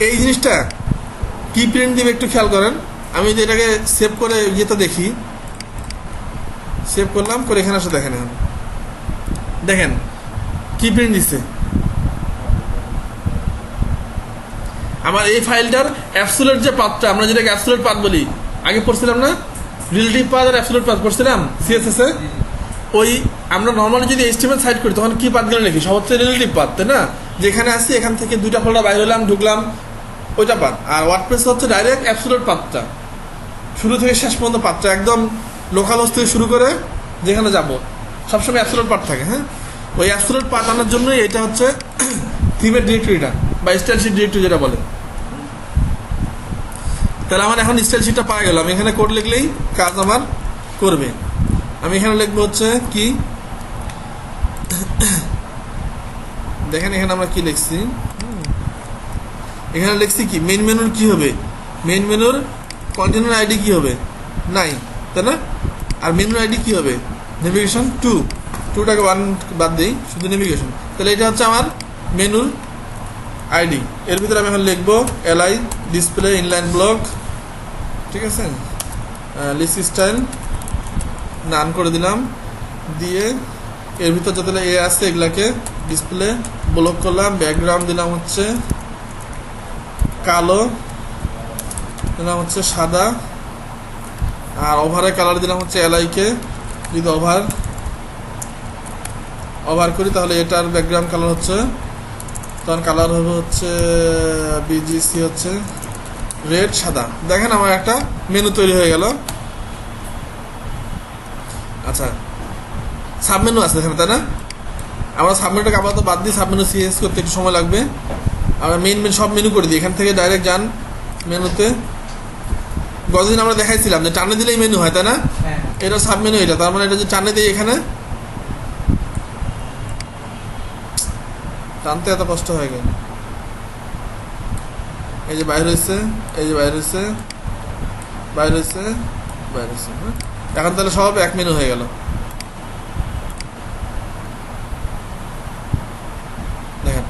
এই জিনিসটা কি প্রিন্ট দিবে একটু খেয়াল করেন। আমি যদি এটাকে সেভ করে ইয়েতে দেখি, সেভ করলাম করে এখানে আসে দেখেন, এখন দেখেন কি প্রিন্ট দিচ্ছে আমার এই ফাইলটার অ্যাবসোলিউট যে পাথটা, আমরা যেটাকে অ্যাবসোলিউট পাথ বলি, আগে পড়ছিলাম না, রিলেটিভ পাথ আর অ্যাবসোলিউট পাথ পড়ছিলাম সিএসএস এ। ওই আমরা নর্মালি যদি এইচটিএমএল সাইড করি তখন কি পাথগুলো লিখি, সব হচ্ছে রিলেটিভ পাথ তাই না? যেখানে আসছি এখান থেকে দুইটা ফোল্ডার বাইরে হলাম, ঢুকলাম, ওইটা পাথ। আর ওয়ার্ডপ্রেস হচ্ছে ডাইরেক্ট অ্যাবসোলিউট পাথটা, শুরু থেকে শেষ পর্যন্ত পাথটা, একদম লোকাল হোস্ট থেকে শুরু করে যেখানে যাব সবসময় অ্যাবসোলিউট পাথ থাকে। হ্যাঁ, ওই অ্যাবসোলিউট পাথ আনার জন্যই এটা হচ্ছে থিমের ডিরেক্টরিটা বা স্টাইল শীট ডিরেক্টরি যেটা বলে। তাহলে আমার এখন স্টাইল শীটটা পাওয়া গেল, আমি এখানে কোড লিখলেই কাজ আমার করবে। আমি এখানে লিখবো হচ্ছে কি, দেখেন এখানে আমরা কি লিখছি, এখানে লিখছি কি মেইন মেনুর কি হবে, মেইন মেনুর কন্টেনার আইডি কি হবে, নাই তাই না? আর মেনুর আইডি কি হবে, নেভিগেশন 2টাকে 1 বাদ দিই, শুধু নেভিগেশন। তাহলে এটা হচ্ছে আমার মেনুর আইডি। এর ভিতরে আমি এখন লিখবো এলআই ডিসপ্লে ইনলাইন ব্লক, ঠিক আছে, লিস্ট স্টাইল নান করে দিলাম, দিয়ে এর ভিতর যত এ আছে এগুলাকে ডিসপ্লে ব্লক করলাম, ব্যাকগ্রাউন্ড দিলাম হচ্ছে কালো, দিলাম হচ্ছে সাদা, আর ওভারের কালার দিলাম হচ্ছে এলআইকে, যদি ওভার করি তাহলে এটার ব্যাকগ্রাউন্ড কালার হচ্ছে, তখন কালার হবে হচ্ছে বিজিসি হচ্ছে রেড সাদা। দেখেন আমার একটা মেনু তৈরি হয়ে গেল। আচ্ছা, সাবমেনু আছে এখানে তাই না? আমরা সাবমেনুটাকে আপাতত বাদ দিই, সাবমেনু সিএস করতে একটু সময় লাগবে। আমরা মেন সব মেনু করে দিই, এখান থেকে ডাইরেক্ট যান মেনুতে। গতদিন আমরা দেখাইছিলাম যে টানে দিলেই মেনু হয় তাই না? এটা সাবমেনু, এটা তার মানে এটা যে টানে দিই, এখানে টানতে এত কষ্ট হয়ে গেল। এই যে বাইরে হয়েছে, এই যে বাইরে হয়েছে, বাইরে হয়েছে, বাইরে হয়েছে, এখন তাহলে সব এক মেনু হয়ে গেল। দেখেন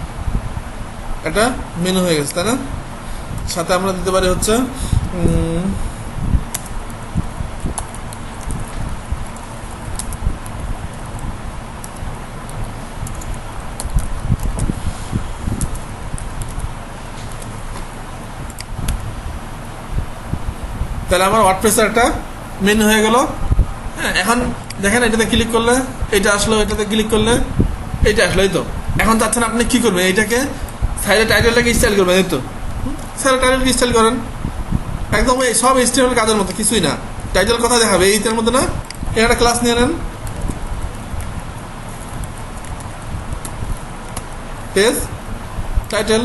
এটা মেনু হয়ে গেছে তাই না? সাথে আমরা দিতে পারি হচ্ছে তাহলে আমার ওয়ার্ডপ্রেসের একটা মেনু হয়ে গেল। হ্যাঁ, এখন দেখেন এটাতে ক্লিক করলে এটা আসলো, এটাতে ক্লিক করলে এটা আসলো, এই তো। এখন চাচ্ছেন আপনি কি করবেন, এইটাকে সাইডে টাইটেলটাকে স্টাইল করবেন, এই তো সাইডে টাইটেলকে স্টাইল করেন, একদম এই সব HTML কাজের মতো, কিছুই না। টাইটেল কথা দেখাবে এইটার মধ্যে না, একটা ক্লাস নিয়ে নেন, পেজ টাইটেল,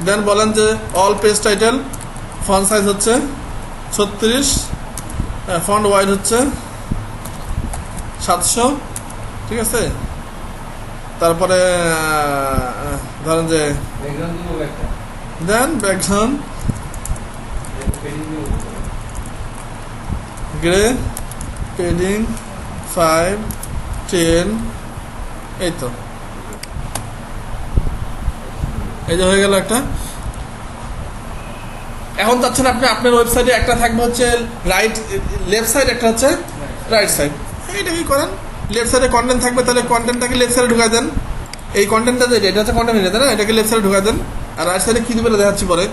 দেন বলেন যে all page title, font size হচ্ছে 36, ফন্ট ওয়াইড হচ্ছে 700, ঠিক আছে। তারপরে ধরেন যে দেন ব্যাকগ্রাউন্ড গ্রে, পেডিং 5, 10, এই তো, এই যে হয়ে গেল একটা। এখন চাচ্ছেন আপনি আপনার ওয়েবসাইটে একটা থাকবে হচ্ছে লেফট সাইড, একটা হচ্ছে রাইট সাইড। এইটা কি করেন, লেফট সাইডে কন্টেন্ট থাকবে, তাহলে কন্টেন্টটাকে লেফট সাইডে ঢুকাই দেন। এই কন্টেন্টটা এটা হচ্ছে কন্টেন্ট, এটা না, এটাকে লেফট সাইডে ঢুকাই দেন। আর রাইট সাইডে কী দেবে দেখাচ্ছি পরে।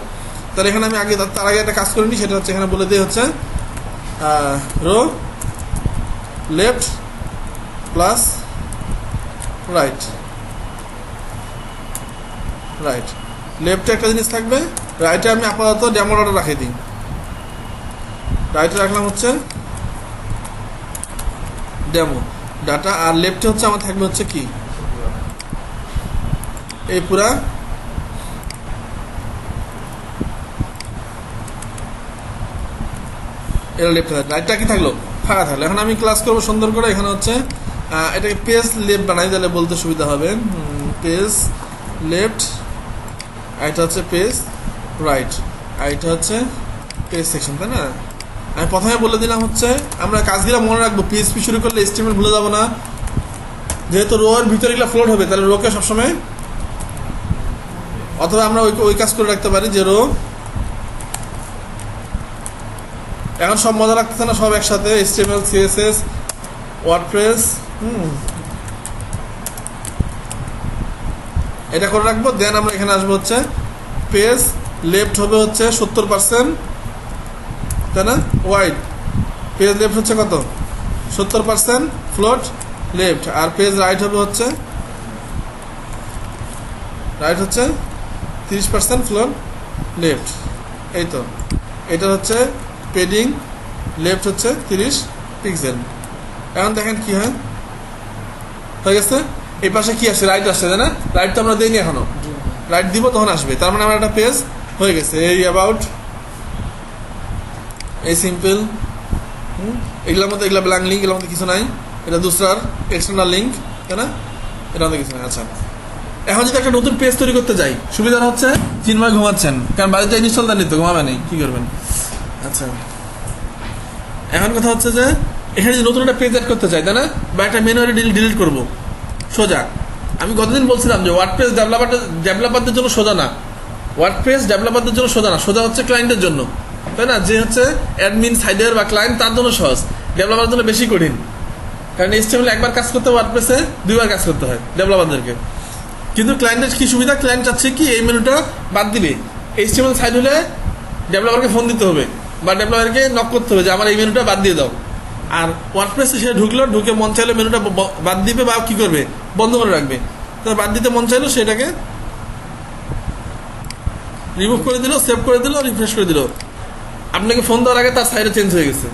তাহলে এখানে আমি আগে তার আগে একটা কাজ করে নিই, সেটা হচ্ছে এখানে বলে দিয়ে হচ্ছে row left plus right. Right লেফটে একটা জিনিস থাকবে, রাইটে আমি আপাতত ডেমো ডাটা রাখিয়ে দিই। রাইটে রাখলাম হচ্ছে ডেমো ডাটা, আর লেফটে হচ্ছে আমার থাকবে হচ্ছে কি এই পুরা এটা লেফটে থাকবে, রাইটটা কি থাকলো ফাঁকা থাকলো। এখন আমি ক্লাস করবো সুন্দর করে। এখানে হচ্ছে এটাকে পেজ লেফট বানাই, তাহলে বলতে সুবিধা হবে। পেজ লেফট, এটা হচ্ছে পেজ রাইট, আর এটা হচ্ছে পেজ সেকশন, তাই না? আমি প্রথমে বলে দিলাম হচ্ছে আমরা কাজগুলো মনে রাখবো, পিএইচপি শুরু করলে HTML ভুলে যাবো না, যেহেতু রো এর ভিতরে এগুলো ফ্লোট হবে, তাহলে রোকে সবসময়, অথবা আমরা ওই কাজ করে রাখতে পারি যে রো। এখন সব মজা রাখতেছে না সব একসাথে, HTML CSS ওয়ার্ডপ্রেস এটা করে রাখবো। দেন আমরা এখানে আসবো হচ্ছে পেজ লেফট হবে হচ্ছে 70%, তাই না? ওয়াইড পেজ লেফট হচ্ছে কত 70% ফ্লোট লেফট, আর পেজ রাইট হবে হচ্ছে 30% ফ্লোট লেফট। এই তো এটা হচ্ছে পেডিং লেফট হচ্ছে 30 পিক্সেল। এখন দেখেন কি হয়, হয়ে গেছে। এই পাশে কি আসছে, রাইট আসছে, তাই না? রাইট তো আমরা দিইনি এখনো, রাইট দিব তখন আসবে। তার মানে আমার একটা পেজ হয়ে গেছে। এই অ্যাবাউট, এই সিম্পল, এগুলোর মধ্যে এগুলো ব্ল্যাঙ্ক লিঙ্ক, এগুলোর মধ্যে কিছু নাই। এটা দুসরার এক্সটার্নাল লিঙ্ক, তাই না? এটার মধ্যে কিছু নাই। আচ্ছা, এখন যদি একটা নতুন পেজ তৈরি করতে যাই, সুবিধা হচ্ছে চিন্ময় ঘুমাচ্ছেন, কারণ বাড়িতে ইনস্টল দেননি তো, ঘুমাবে নেই, কী করবেন? আচ্ছা, এখন কথা হচ্ছে যে এখানে যদি নতুন একটা পেজ অ্যাড করতে চাই, তাই না? বা একটা মেনুয়ারি ডিলিট করবো, সোজা। আমি গতদিন বলছিলাম যে ওয়ার্ডপ্রেস ডেভেলপারদের জন্য সোজা না, ওয়ার্ডপ্রেস ডেভেলপারদের জন্য সোজা না, সোজা হচ্ছে ক্লায়েন্টের জন্য, তাই না? যে হচ্ছে অ্যাডমিন সাইডের বা ক্লায়েন্ট, তার জন্য সহজ, ডেভেলপারের জন্য বেশি কঠিন। কারণ HTML একবার কাজ করতে ওয়ার্ডপ্রেসে 2বার কাজ করতে হয় ডেভেলপারদেরকে। কিন্তু ক্লায়েন্টের কী সুবিধা, ক্লায়েন্ট চাচ্ছে কি এই মেনুটা বাদ দিবে। HTML সাইড হলে ডেভেলপারকে ফোন দিতে হবে বা ডেভেলপারকে নক করতে হবে যে আমার এই মেনুটা বাদ দিয়ে দাও। আর ওয়ার্ডপ্রেসে সে ঢুকে মন চাইলে মেনুটা বাদ দিবে বা কী করবে, বন্ধ করে রাখবে। তো বাদ দিতে মন চাইলো, সেটাকে রিমুভ করে দিল, সেভ করে দিল, রিফ্রেশ করে দিল, আপনাকে ফোন দেওয়ার আগে তার সাইডে চেঞ্জ হয়ে গেছে,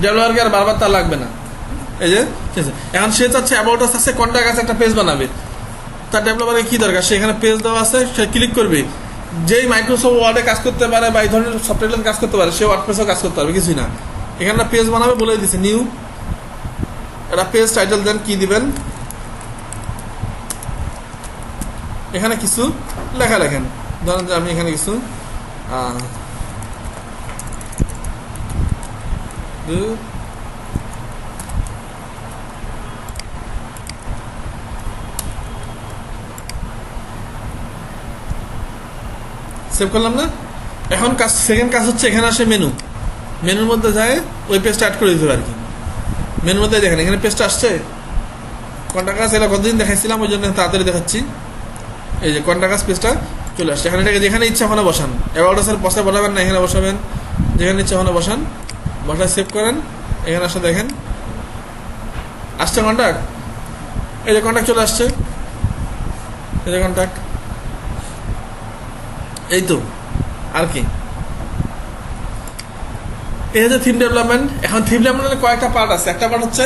ডেভেলপারকে আর বারবার তার লাগবে না। এই যে এখন সে চাচ্ছে অ্যাবাউট আস আছে, কন্ট্যাক্ট আছে, একটা পেজ বানাবে, তার ডেভেলপারকে কী দরকার, সেখানে পেজ দেওয়া আছে, সে ক্লিক করবে। যেই মাইক্রোসফট ওয়ার্ডে কাজ করতে পারে বা এই ধরনের সফটওয়্যারে কাজ করতে পারে, সে ওয়ার্ডপ্রেসেও কাজ করতে পারবে, কিছুই না। এখানে পেজ বানাবে বলে দিচ্ছে নিউ, এটা পেজ টাইটেল দেন, কি দিবেন, এখানে কিছু লেখা লেখেন। ধরেন যে আমি এখানে কিছু সেভ করলাম না। এখন কাজ, সেকেন্ড কাজ হচ্ছে এখানে আসে মেনুর মধ্যে যায় ওই পেজটা অ্যাড করে দিতে হবে আর কি। মেনুর মধ্যে দেখেন এখানে পেজটা আসছে, কন্ট্যাক্ট আস, এটা কতদিন দেখাইছিলাম ওই জন্য তাড়াতাড়ি দেখাচ্ছি। এই যে কন্ট্যাক্ট আস পেজটা চলে আসছে। এখানে এটাকে যেখানে ইচ্ছা ওখানে বসান, অ্যাবাউট আসের পাশে বসাবেন না, এখানে বসাবেন, যেখানে ইচ্ছা ওখানে বসান, বসায় সেভ করেন। এখানে আসে দেখেন আসছে কন্ট্যাক্ট, এই যে কন্ট্যাক্ট চলে আসছে, এই যে কন্ট্যাক্ট, এই তো আর কি। এই হচ্ছে থিম ডেভেলপমেন্ট। এখন থিম ডেভেলপমেন্টের কয়েকটা পার্ট আছে। একটা পার্ট হচ্ছে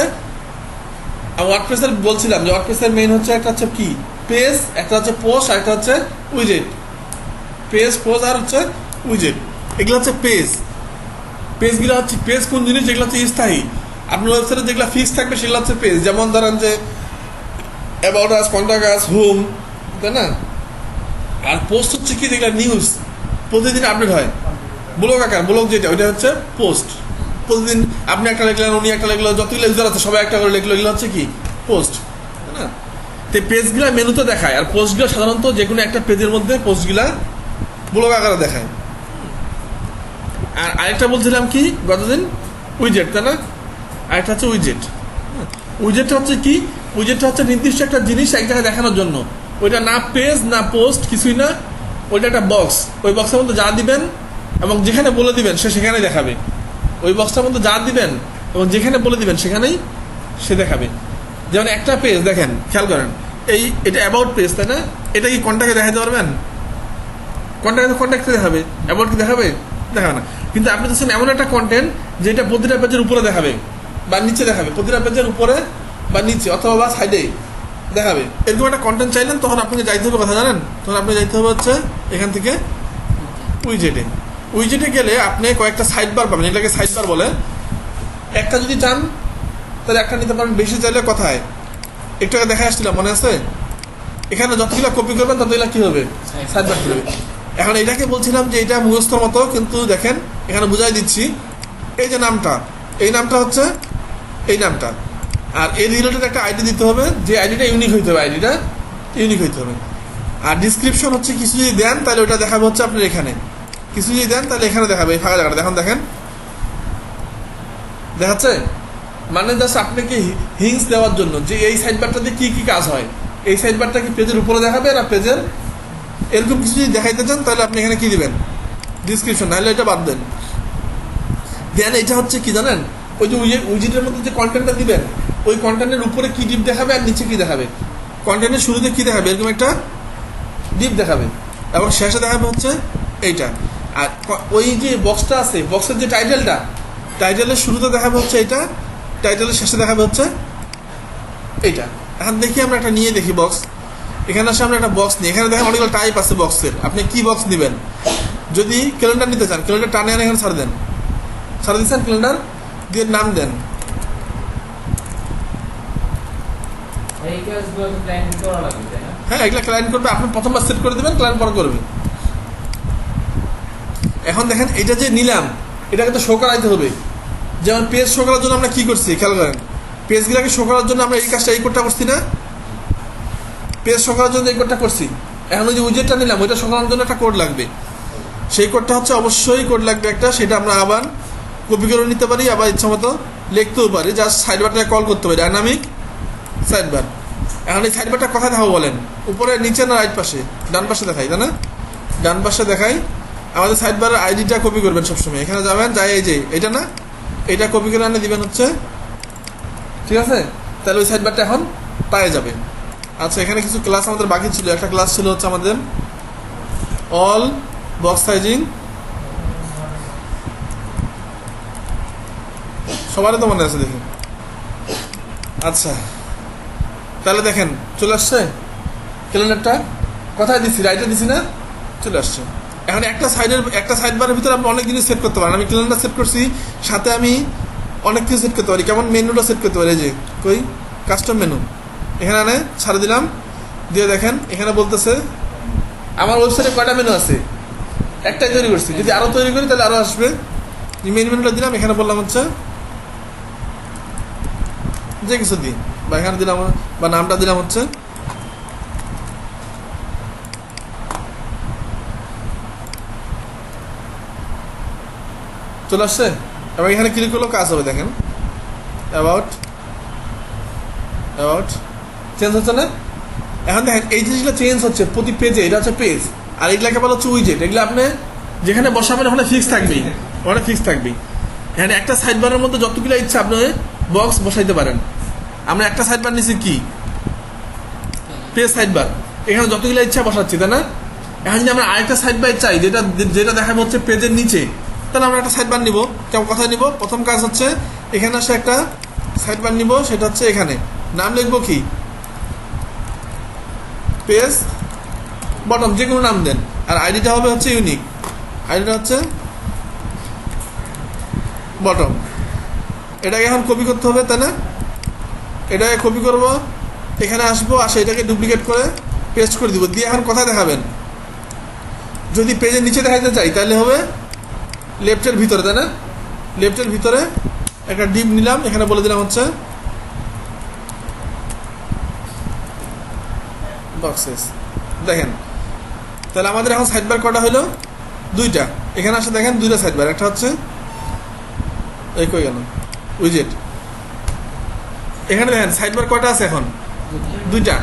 ওয়ার্ডপ্রেসের, বলছিলাম যে ওয়ার্ডপ্রেসের মেইন হচ্ছে একটা হচ্ছে কি পেজ, একটা হচ্ছে পোস্ট, আর একটা হচ্ছে উইজেট। পেজ, পোস্ট আর হচ্ছে উইজেট, এগুলো হচ্ছে পেজ। পেজগুলো হচ্ছে পেজ কোন জিনিস, যেগুলো হচ্ছে স্থায়ী, আপনার ওয়েবসাইটে যেগুলো ফিক্স থাকবে সেগুলো হচ্ছে পেজ। যেমন ধরেন যে about us, contact us, home, তাই না? আর পোস্ট হচ্ছে কি, যেগুলো নিউজ প্রতিদিন আপডেট হয়, ব্লগ আকার, ব্লগ যেটা, ওইটা হচ্ছে পোস্ট। প্রতিদিন আপনি একটা লিখলেন, উনি একটা লিখলো, যতগুলো ইউজার আছে সবাই একটা করে লিখলো, এগুলো হচ্ছে কি পোস্ট, তাই না? তো পেজগুলো মেনুতে দেখায়, আর পোস্টগুলো সাধারণত যে কোনো একটা পেজের মধ্যে পোস্টগুলা ব্লগ আকারে দেখায়। আর আরেকটা বলছিলাম কি গতদিন, উইজেট, তাই না? আরেকটা হচ্ছে উইজেট। উইজেটটা হচ্ছে কি, উইজেটটা হচ্ছে নির্দিষ্ট একটা জিনিস এক জায়গায় দেখানোর জন্য, ওইটা না পেজ না পোস্ট কিছুই না, ওইটা একটা বক্স, ওই বক্সের মধ্যে যা দিবেন এবং যেখানে বলে দিবেন সে সেখানেই দেখাবে। ওই বক্সটার মধ্যে যা দিবেন এবং যেখানে বলে দিবেন সেখানেই সে দেখাবে। যেমন একটা পেজ দেখেন, খেয়াল করেন, এটা অ্যাবাউট পেজ, তাই না? এটা কি কন্ট্যাক্টে দেখাতে পারবেন? কন্ট্যাক্টে দেখাবে, অ্যাবাউট কি দেখাবে? দেখাবে না। কিন্তু আপনি চাচ্ছেন এমন একটা কন্টেন্ট যেটা প্রতিটা পেজের উপরে দেখাবে বা নিচে দেখাবে, প্রতিটা পেজের উপরে বা নিচে অথবা বা সাইডে দেখাবে, এরকম একটা কন্টেন্ট চাইলেন, তখন আপনাকে যাইতে হবে কথা জানেন, তখন আপনি যাইতে হবে হচ্ছে এখান থেকে উইজেটে গেলে আপনি কয়েকটা সাইড বার পাবেন, এটাকে সাইড বার বলে। একটা যদি চান তাহলে একটা নিতে পারেন, বেশি চাইলে কথায় একটু আগে দেখা আসছিলাম, মনে আছে? এখানে যতগুলো কপি করবেন ততগুলো কি হবে? সাইড বার করবে। এখন এটাকে বলছিলাম যে এটা মুখস্থর মতো, কিন্তু দেখেন এখানে বুঝাই দিচ্ছি। এই যে নামটা, এই নামটা হচ্ছে এই নামটা, আর এর রিলেটেড একটা আইডি দিতে হবে, যে আইডিটা ইউনিক হইতে হবে, আর ডিসক্রিপশন হচ্ছে কিছু যদি দেন তাহলে ওটা দেখাবে হচ্ছে আপনার এখানে, কিছু যদি দেন তাহলে এখানে দেখাবে, এই ফাঁকা জায়গাটা দেখেন দেখাচ্ছে। মানে জাস্ট আপনাকে হিংস দেওয়ার জন্য যে এই সাইড বারটাতে কি কি কাজ হয়, এই সাইড বারটা কি পেজের উপরে দেখাবে না পেজের, এরকম কিছু যদি দেখাইতে চান তাহলে আপনি এখানে কি দিবেন? ডিসক্রিপশন, নাহলে এটা বাদ দেন। দেন এটা হচ্ছে কি জানেন, ওই যে উইজেটের মধ্যে যে কন্টেন্টটা দিবেন, ওই কন্টেন্টের উপরে কি ডিপ দেখাবে আর নিচে কি দেখাবে, কন্টেন্টের শুরুতে কি দেখাবে, এরকম একটা ডিপ দেখাবে, এবং শেষে দেখাবে হচ্ছে এইটা। আর ওই যে বক্সটা আছে, বক্সের যে টাইটেলের শুরুতে দেখাবে হচ্ছে এইটা, টাইটেলের শেষে দেখাবে হচ্ছে এইটা। এখন দেখি আমরা একটা নিয়ে দেখি বক্স। এখানে আসে আমরা একটা বক্স নিই, এখানে দেখেন অনেকগুলো টাইপ আছে বক্সের, আপনি কি বক্স নেবেন। যদি ক্যালেন্ডার নিতে চান, ক্যালেন্ডার টানে আনে এখানে ছাড় দিচ্ছেন, ক্যালেন্ডার দিয়ে নাম দেন। হ্যাঁ, এগুলো ক্লায়েন্ট করবে, আপনি প্রথমবার সেট করে দেবেন, ক্লায়েন্ট পরে করবে। এখন দেখেন এটা যে নিলাম, এটাকে তো শো করাইতে হবে। যেমন পেজ শো করার জন্য আমরা কি করছি, খেয়াল করেন, পেজগুলোকে শো করার জন্য আমরা এই কাজটা, এই কোডটা করছি না? পেজ শো করার জন্য এই কোডটা করছি। এখন ওই যে উইজেটটা নিলাম, ওইটা শো করার জন্য একটা কোড লাগবে, সেই কোডটা হচ্ছে অবশ্যই কোড লাগবে একটা, সেটা আমরা আবার কপি করে নিতে পারি, আবার ইচ্ছা মতো লিখতেও পারি, জাস্ট সাইড বারটাকে কল করতে পারি, ডাইনামিক সাইড বার। এখন এই সাইড বারটা কোথায় দেখাবো বলেন? উপরে, নিচে না রাইট পাশে? ডান পাশে দেখাই, তাই না? ডান পাশে দেখাই। আমাদের সাইড বারের আইডিটা কপি করবেন সবসময়, এখানে যাবেন, যাই এই যে এটা না, এটা কপি করে আনে দিবেন হচ্ছে, ঠিক আছে? তাহলে ওই সাইড বারটা এখন পায়ে যাবে। আচ্ছা, এখানে কিছু ক্লাস আমাদের বাকি ছিল। একটা ক্লাস ছিল হচ্ছে আমাদের অল বক্স সাইজিং, সবারই তো মনে আছে দেখি। আচ্ছা, তাহলে দেখেন চলে আসছে ক্যালেন্ডারটা, কোথায় দিছি? রাইটে দিছি না? চলে আসছে। এখন একটা সাইড বারের ভিতরে আপনি অনেক জিনিস সেট করতে পারেন। আমি ক্যালেন্ডার সেট করছি, সাথে আমি অনেক কিছু সেট করতে পারি। কেমন? মেনুটা সেট করতে পারি, এই যে কই কাস্টম মেনু, এখানে আনে ছাড়ে দিলাম, দিয়ে দেখেন এখানে বলতেছে আমার ওয়েবসাইটে কয়টা মেনু আছে, একটাই তৈরি করছি, যদি আরও তৈরি করি তাহলে আরও আসবে। মেন মেনুটা দিলাম, এখানে বললাম হচ্ছে যে কিছু দিই, বা এখানে দিলাম, বা নামটা দিলাম হচ্ছে চলে আসছে। এবং এখানে ক্লিক করলেও কাজ হবে, দেখেন অ্যাবাউট চেঞ্জ হচ্ছে না? এখন দেখেন এই জিনিসগুলো চেঞ্জ হচ্ছে প্রতি পেজে, এটা হচ্ছে পেজ, আর এগুলাকে বলা হচ্ছে উইজেট। এগুলো আপনি যেখানে বসাবেন ওখানে ফিক্স থাকবেই, এখানে একটা সাইড বারের মধ্যে যতগুলো ইচ্ছা আপনি বক্স বসাইতে পারেন। আমরা একটা সাইড বার নিচ্ছি কি, পেজ সাইড বার, এখানে যতগুলো ইচ্ছা বসাচ্ছি, তাই না? এখন যদি আমরা আরেকটা সাইড বার চাই, যেটা দেখাবে হচ্ছে পেজের নিচে, তাহলে আমরা একটা সাইড বার নিব। কেমন কোথায় নিব? প্রথম কাজ হচ্ছে এখানে আসে একটা সাইড বার নিব, সেটা হচ্ছে এখানে নাম লিখবো কি, পেজ বটম, যে কোনো নাম দেন, আর আইডিটা হবে হচ্ছে ইউনিক, আইডিটা হচ্ছে বটম। এটাকে এখন কপি করতে হবে, তাই না? এটাকে কপি করব, এখানে আসবো, আসে এটাকে ডুপ্লিকেট করে পেস্ট করে দিব, দিয়ে এখন কোথায় দেখাবেন? যদি পেজের নিচে দেখাতে চাই তাহলে হবে লেফটের ভিতরে, তাই না? লেফটের ভিতরে একটা ডিপ নিলাম, এখানে বলে দিলাম হচ্ছে বক্সেস। দেখেন তাহলে আমাদের এখন সাইড বার কটা হলো? দুইটা। এখানে আসে দেখেন দুইটা সাইড বার, একটা হচ্ছে এই কই গেল উইজেট, এখানে দেখেন সাইড বার কটা আছে এখন? দুইটা।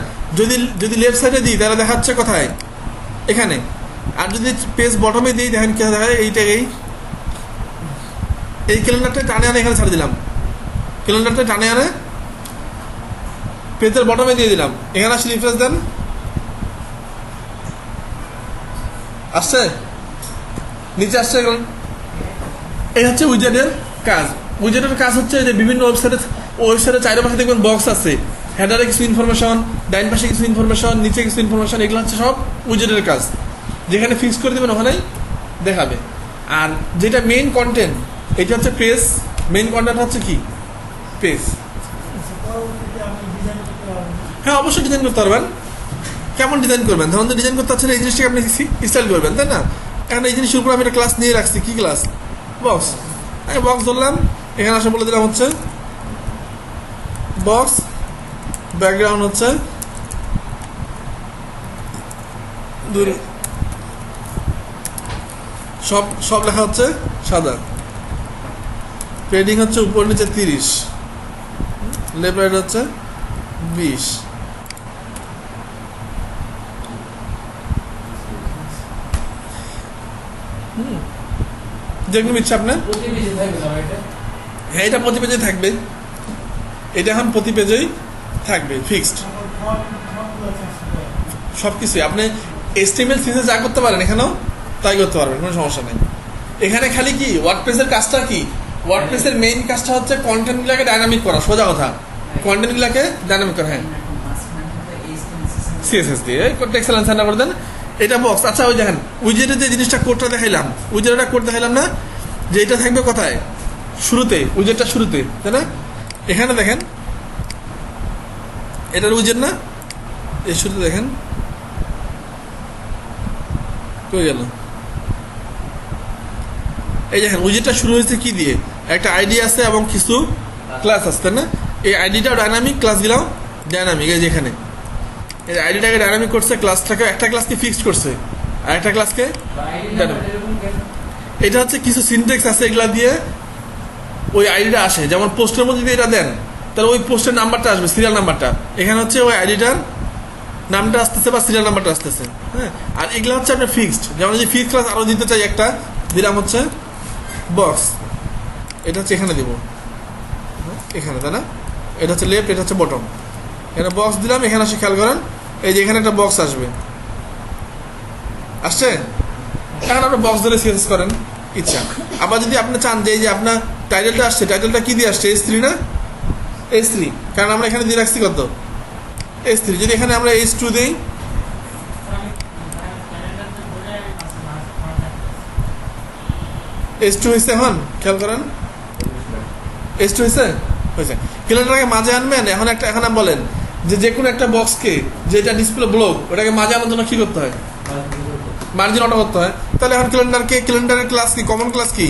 যদি লেফট সাইডে দিই তাহলে দেখাচ্ছে কোথায়? এখানে। আর যদি পেজ বটমে দিই দেখেন কি দেখায়, এইটাকেই এই ক্যালেন্ডারটা টানে আনে এখানে ছাড়ে দিলাম, ক্যালেন্ডারটা টানে আনে পেজের বটমে দিয়ে দিলাম, এখানে আসলে রিফ্রেশ দেন, আসছে নিচে আসছে। এই হচ্ছে উইজেটের কাজ। উইজেটের কাজ হচ্ছে যে বিভিন্ন ওয়েবসাইটে চাইরে পাশে দেখবেন বক্স আছে, হেডারে কিছু ইনফরমেশন, ডাইন পাশে কিছু ইনফরমেশন, নিচে কিছু ইনফরমেশন, এগুলো হচ্ছে সব উইজেটের কাজ। যেখানে ফিক্স করে দেবেন ওখানেই দেখাবে। আর যেটা মেইন কন্টেন্ট, এটা হচ্ছে পেজ, মেইন কন্টেন্ট হচ্ছে কি পেজ। হ্যাঁ অবশ্যই ডিজাইন করতে পারবেন। কেমন ডিজাইন করবেন? ধরুন যে ডিজাইন করতে পারছেন এই জিনিসটাকে আপনি স্টাইল করবেন, তাই না? এখন এই জিনিসের উপর আমি একটা ক্লাস নিয়ে রাখছি, কি ক্লাস? বক্স। আমি বক্স ধরলাম, এখানে আসে বলে দিলাম হচ্ছে বক্স, ব্যাকগ্রাউন্ড হচ্ছে সব সব লেখা হচ্ছে সাদা, ট্রেডিং হচ্ছে উপর নিচে 30, লেফট রাইট হচ্ছে 20। যেগুলো ইচ্ছা আপনার, হ্যাঁ এটা প্রতি পেজে থাকবে, এটা এখন প্রতি পেজেই থাকবে ফিক্সড সব কিছুই। আপনি HTML CSS যা করতে পারেন এখানেও তাই করতে পারবেন, কোনো সমস্যা নেই। এখানে খালি কি ওয়ার্ডপ্রেসের কাজটা কি, ওয়ার্ডপ্রেসের মেইন কাজটা হচ্ছে কন্টেন্টগুলোকে ডাইনামিক করা, সোজা কথা, কন্টেন্টগুলোকে ডাইনামিক করা। হ্যাঁ CSS দিয়ে টেক্সট অ্যালাইন করে দেন, এটা বক্স। আচ্ছা ওই দেখেন উইজেটের যে জিনিসটা কোডটা দেখাইলাম, উইজেটটা কোড দেখাইলাম না, যে এটা থাকবে কোথায়? শুরুতে, উইজেটটা শুরুতে, তাই না? এখানে দেখেন এটার উইজেট না, এই শুরুতে দেখেন কই গেল, এই দেখেন উইজেটটা শুরু হয়েছে কি দিয়ে? একটা আইডি আছে এবং কিছু ক্লাস আছে, তাই না? এই আইডিটাও ডাইনামিক, ক্লাসগুলোও ডাইনামিক। এই যে এখানে এই আইডিটাকে ডাইনামিক করছে, ক্লাসটাকে একটা ক্লাসকে ফিক্সড করছে আর একটা ক্লাসকে ডাইনামিক। এটা হচ্ছে কিছু সিনট্যাক্স আছে, এগুলা দিয়ে ওই আইডিটা আসে। যেমন পোস্টের মধ্যে যদি এটা দেন তাহলে ওই পোস্টের নাম্বারটা আসবে, সিরিয়াল নাম্বারটা। এখানে হচ্ছে ওই আইডিটার নামটা আসতেছে বা সিরিয়াল নাম্বারটা আসতেছে। হ্যাঁ, আর এগুলো হচ্ছে আপনার ফিক্সড। যেমন যদি ফিক্সড ক্লাস আরও দিতে চাই একটা, দিলাম হচ্ছে বক্স, এটা হচ্ছে এখানে দিব, এখানে, তাই না? এটা হচ্ছে লেফট, এটা হচ্ছে বটম। এখানে বক্স দিলাম, এখানে আসে খেয়াল করেন এই যে এখানে একটা বক্স আসবে, আসছে। এখন আপনি বক্স ধরে সিএসএস করেন ইচ্ছা। আবার যদি আপনি চান যে এই যে আপনার টাইটেলটা আসছে, টাইটেলটা কি দিয়ে আসছে? S3 না? S3, কারণ আমরা এখানে দিয়ে রাখছি কত? S3। যদি এখানে আমরা S2 দিই, S2 হয়েছে। এখন খেয়াল করেন S2 হয়েছে, হয়েছে। ক্যালেন্ডারকে মাঝে আনবেন। এখন একটা, এখন বলেন যে কোনো একটা বক্সকে, যেটা ডিসপ্লে ব্লক, ওটাকে মাঝে আনার জন্য কি করতে হয়? মার্জিন অটো করতে হয়। তাহলে এখন ক্যালেন্ডারের ক্লাস কি, কমন ক্লাস কি?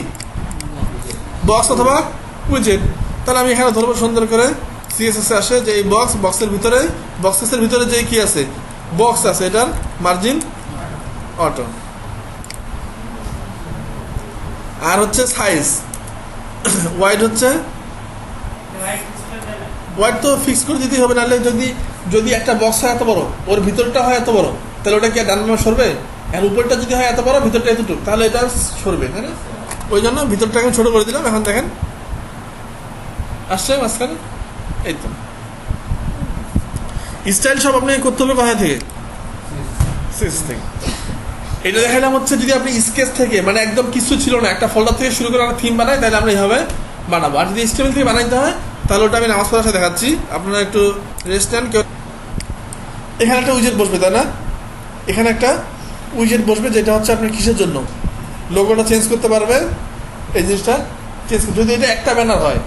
বক্স অথবা উইজেট। তাহলে আমি এখানে ধরবো সুন্দর করে, CSS আসে যে এই বক্স, বক্সের ভিতরে যে কি আছে, বক্স আছে, এটার মার্জিন অটো। আর হচ্ছে সাইজ, ওয়াইড হচ্ছে, ওয়াইড তো ফিক্স করে দিতেই হবে, নাহলে যদি একটা বক্স হয় এত বড়, ওর ভিতরটা হয় এত বড়, তাহলে ওটা কি ডান বামে সরবে? আর উপরটা যদি হয় এত বড়, ভিতরটা এতটুকু, তাহলে এটা সরবে, তাই না? ওই জন্য ভিতরটা এখন ছোট করে দিলাম। এখন দেখেন আসছে মাঝখানে, এই তো স্টাইল সব আপনাকে করতে হবে কোথা থেকে? CSS থেকে। এটা দেখালাম হচ্ছে যদি আপনি স্কেচ থেকে, মানে একদম কিছু ছিল না, একটা ফোল্ডার থেকে শুরু করে আমরা থিম বানাই, তাহলে আমরা এইভাবে বানাবো। আর যদি HTML থেকে বানাইতে হয় তাহলে ওটা আমি নামাজ পড়ার সাথে দেখাচ্ছি, আপনারা একটু রেস্ট নেন। কেউ এখানে একটা উইজেট বসবে, তাই না? এখানে একটা উইজেট বসবে, যেটা হচ্ছে আপনার কিসের জন্য? লোগোটা চেঞ্জ করতে পারবে, এই জিনিসটা চেঞ্জ। যদি এটা একটা ব্যানার হয়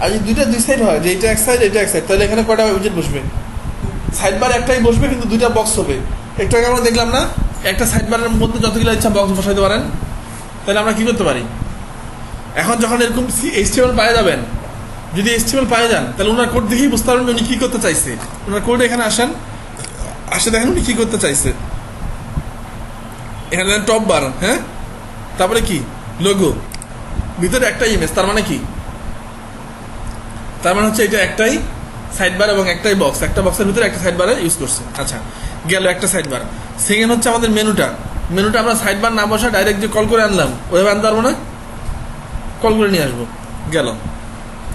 আর যদি দুই সাইড হয়, যে এটা এক সাইড এটা এক সাইড, তাহলে এখানে কয়টা উইজেট বসবে? সাইড বার একটাই বসবে, কিন্তু দুইটা বক্স হবে। একটু আগে আমরা দেখলাম না, একটা সাইড বারের মধ্যে যতগুলো ইচ্ছা বক্স বসাইতে পারেন। তাহলে আমরা কি করতে পারি? এখন যখন এরকম HTML পাওয়া যাবেন, যদি HTML পাওয়া যান, তাহলে ওনার কোড দেখেই বুঝতে পারবেন উনি কি করতে চাইছে। ওনার কোড এখানে আসেন, আসে দেখেন উনি কি করতে চাইছে। এখানে টপ বার, হ্যাঁ, তারপরে কি লোগো, ভিতরে একটা ইমেজ, তার মানে কি? তার মানে হচ্ছে এটা একটাই সাইড বার এবং একটাই বক্স, একটা বক্সের ভিতরে একটা সাইড বারে ইউজ করছে। আচ্ছা, গেল একটা সাইড বার। সেকেন্ড হচ্ছে আমাদের মেনুটা, মেনুটা আমরা সাইড বার না বসা ডাইরেক্ট যে কল করে আনলাম ওইভাবে আনতে পারবো না, কল করে নিয়ে আসবো, গেল।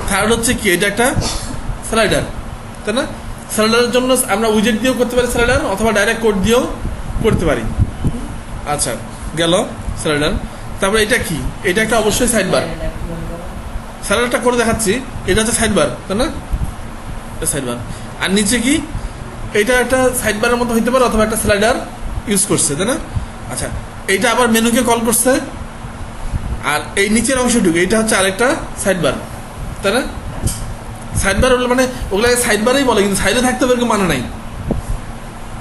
থার্ড হচ্ছে কি, এটা একটা স্লাইডার, তাই না? স্লাইডারের জন্য আমরা উইজেট দিয়েও করতে পারি স্লাইডার, অথবা ডাইরেক্ট কোড দিয়েও করতে পারি। আচ্ছা, গেল স্লাইডার। তারপরে এটা কি, এটা একটা অবশ্যই সাইড বার। স্লাইডারটা করে দেখাচ্ছি, এটা হচ্ছে সাইড বার, তাই না? Side bar. আর নিচে কি, এটা একটা সাইড বারের মতো হইতে পারে, অথবা একটা স্লাইডার ইউজ করছে, তাই না? আচ্ছা, এইটা আবার মেনুকে কল করছে। আর এই নিচের অংশটুকু এটা হচ্ছে আরেকটা সাইড বার, তাই না? সাইড বার হলো মানে ওগুলাকে সাইড বারেই বলে, কিন্তু সাইডে থাকতে হবে এরকম মানে নাই।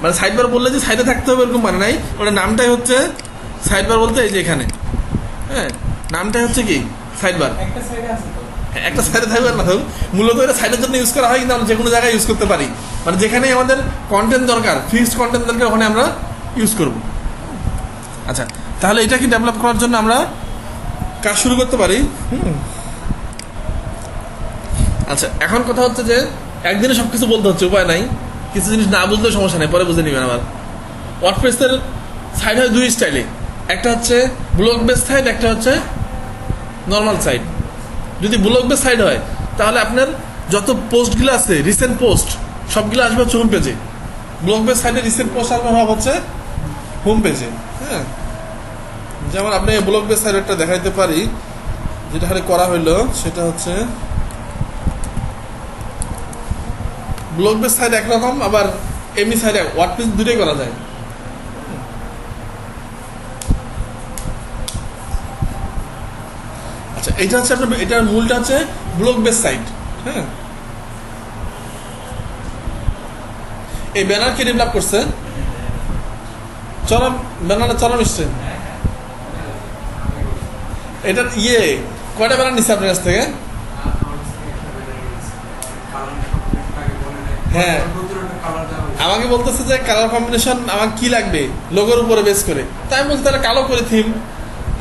মানে সাইড বার বললে যে সাইডে থাকতে হবে এরকম মানে নাই, ওটার নামটাই হচ্ছে সাইড বার বলতে এই যে এখানে, হ্যাঁ, নামটাই হচ্ছে কি সাইড বার। একটা সাইডে আছে তো, একটা সাইডে থাকবে না থাকুক, মূলত এটা সাইডের জন্য ইউজ করা হয়, কিন্তু আমরা যে কোনো জায়গায় ইউজ করতে পারি। মানে যেখানে আমাদের কন্টেন্ট দরকার, ফিক্সড কন্টেন্ট দরকার, ওখানে আমরা ইউজ করব। আচ্ছা, তাহলে এটা কি ডেভেলপ করার জন্য আমরা কাজ শুরু করতে পারি। আচ্ছা, এখন কথা হচ্ছে যে একদিনে সব কিছু বলতে হচ্ছে, উপায় নাই। কিছু জিনিস না বুঝলেও সমস্যা নেই, পরে বুঝে নেবেন। আবার ওয়ার্ডপ্রেসের সাইড হয় দুই স্টাইলে, একটা হচ্ছে ব্লক বেস সাইড, একটা হচ্ছে নর্মাল সাইড। যদি ব্লক বেস সাইড হয় তাহলে আপনার যত পোস্টগুলো আছে, রিসেন্ট পোস্ট, সবগুলো আসবে হচ্ছে হোম পেজে। ব্লক বেস সাইডে রিসেন্ট পোস্ট আসবে সব হচ্ছে হোম পেজে। হ্যাঁ, যেমন আপনি ব্লক বেস সাইড একটা দেখাইতে পারি, যেটা হারে করা হইলো সেটা হচ্ছে ব্লক বেস সাইড একরকম, আবার এমনি সাইডে ওয়ার্ডপ্রেস দুটোই করা যায়। আচ্ছা, এটা হচ্ছে আপনার, এটার মূলটা হচ্ছে ব্লক বেস সাইট। হ্যাঁ, এই ব্যানার কে ডেভেলপ করছে? চরম, ব্যানারটা চরম এসছে। এটার কয়টা ব্যানার নিচ্ছে আপনার কাছ থেকে? হ্যাঁ, আমাকে বলতেছে যে কালার কম্বিনেশন আমার কি লাগবে লোগোর উপরে বেস করে। তাই আমি বলছি তাহলে কালো করে থিম।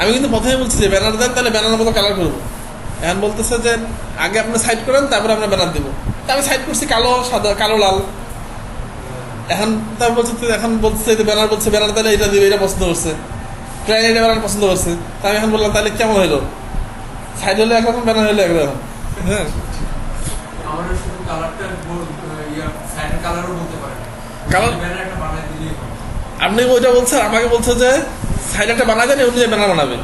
আমি কিন্তু প্রথমে বলছি যে ব্যানার দেন, তাহলে ব্যানারের মতো কালার করবো। এখন বলতেছে যে আগে আপনি সাইড করেন, তারপরে আমরা ব্যানার দেবো। তা আমি সাইড করছি কালো, সাদা, কালো, লাল। এখন তারপর বলছে, এখন বলছে যে ব্যানার, বলছে ব্যানার তাহলে এটা দিবে, এটা পছন্দ করছে, ক্লায়েন্ট এটা ব্যানার পছন্দ করছে। তা আমি এখন বললাম তাহলে কেমন হলো, সাইড হলে একরকম, ব্যানার হলে একরকম। হ্যাঁ, আপনি ওইটা বলছেন, আমাকে বলছে যে সাইড একটা বানায় দেন, অনুযায়ী ব্যানার বানাবে।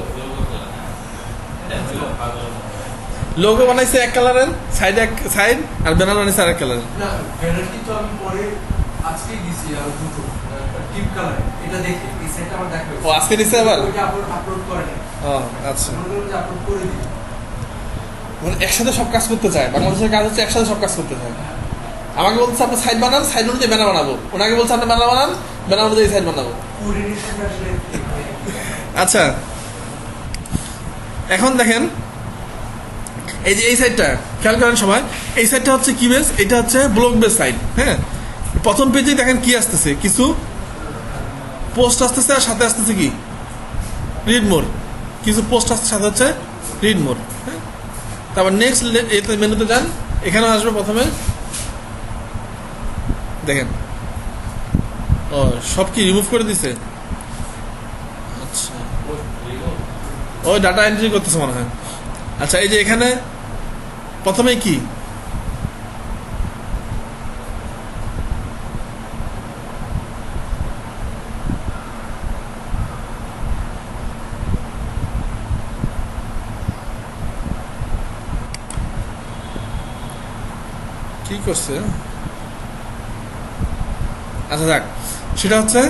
লোগো বানাইছে এক কালারের, সাইড এক সাইড, আর ব্যানার বানাইছে আরেক কালারের। ও আজকে দিচ্ছে আবার? ও আচ্ছা, মানে একসাথে সব কাজ করতে চায়। বাংলাদেশের কাজ হচ্ছে একসাথে সব কাজ করতে চায়। আমাকে বলছে আপনি সাইড বানান, সাইড অনুযায়ী ব্যানার বানাবো। ওনাকে বলছে আপনি ব্যানার বানান, ব্যানার অনুযায়ী সাইড বানাবো। আচ্ছা, এখন দেখেন এই যে এই সাইডটা খেয়াল করেন সবাই, এই সাইডটা হচ্ছে কি বেস, এটা হচ্ছে ব্লক বেস সাইড। হ্যাঁ, প্রথম পেজে দেখেন কি আসতেছে, কিছু পোস্ট আসতেছে, আর সাথে আসতেছে কি রিড মোর, কিছু পোস্ট আসতে সাথে হচ্ছে রিড মোর। হ্যাঁ, তারপর নেক্সট মেনুতে যান, এখানেও আসবে প্রথমে, দেখেন ও সব কি রিমুভ করে দিছে। আচ্ছা, ওই ডাটা এন্ট্রি করতেছে মনে হয়। আচ্ছা, এই যে এখানে প্রথমে কি কি করছে? আচ্ছা যাক, সেটা হচ্ছে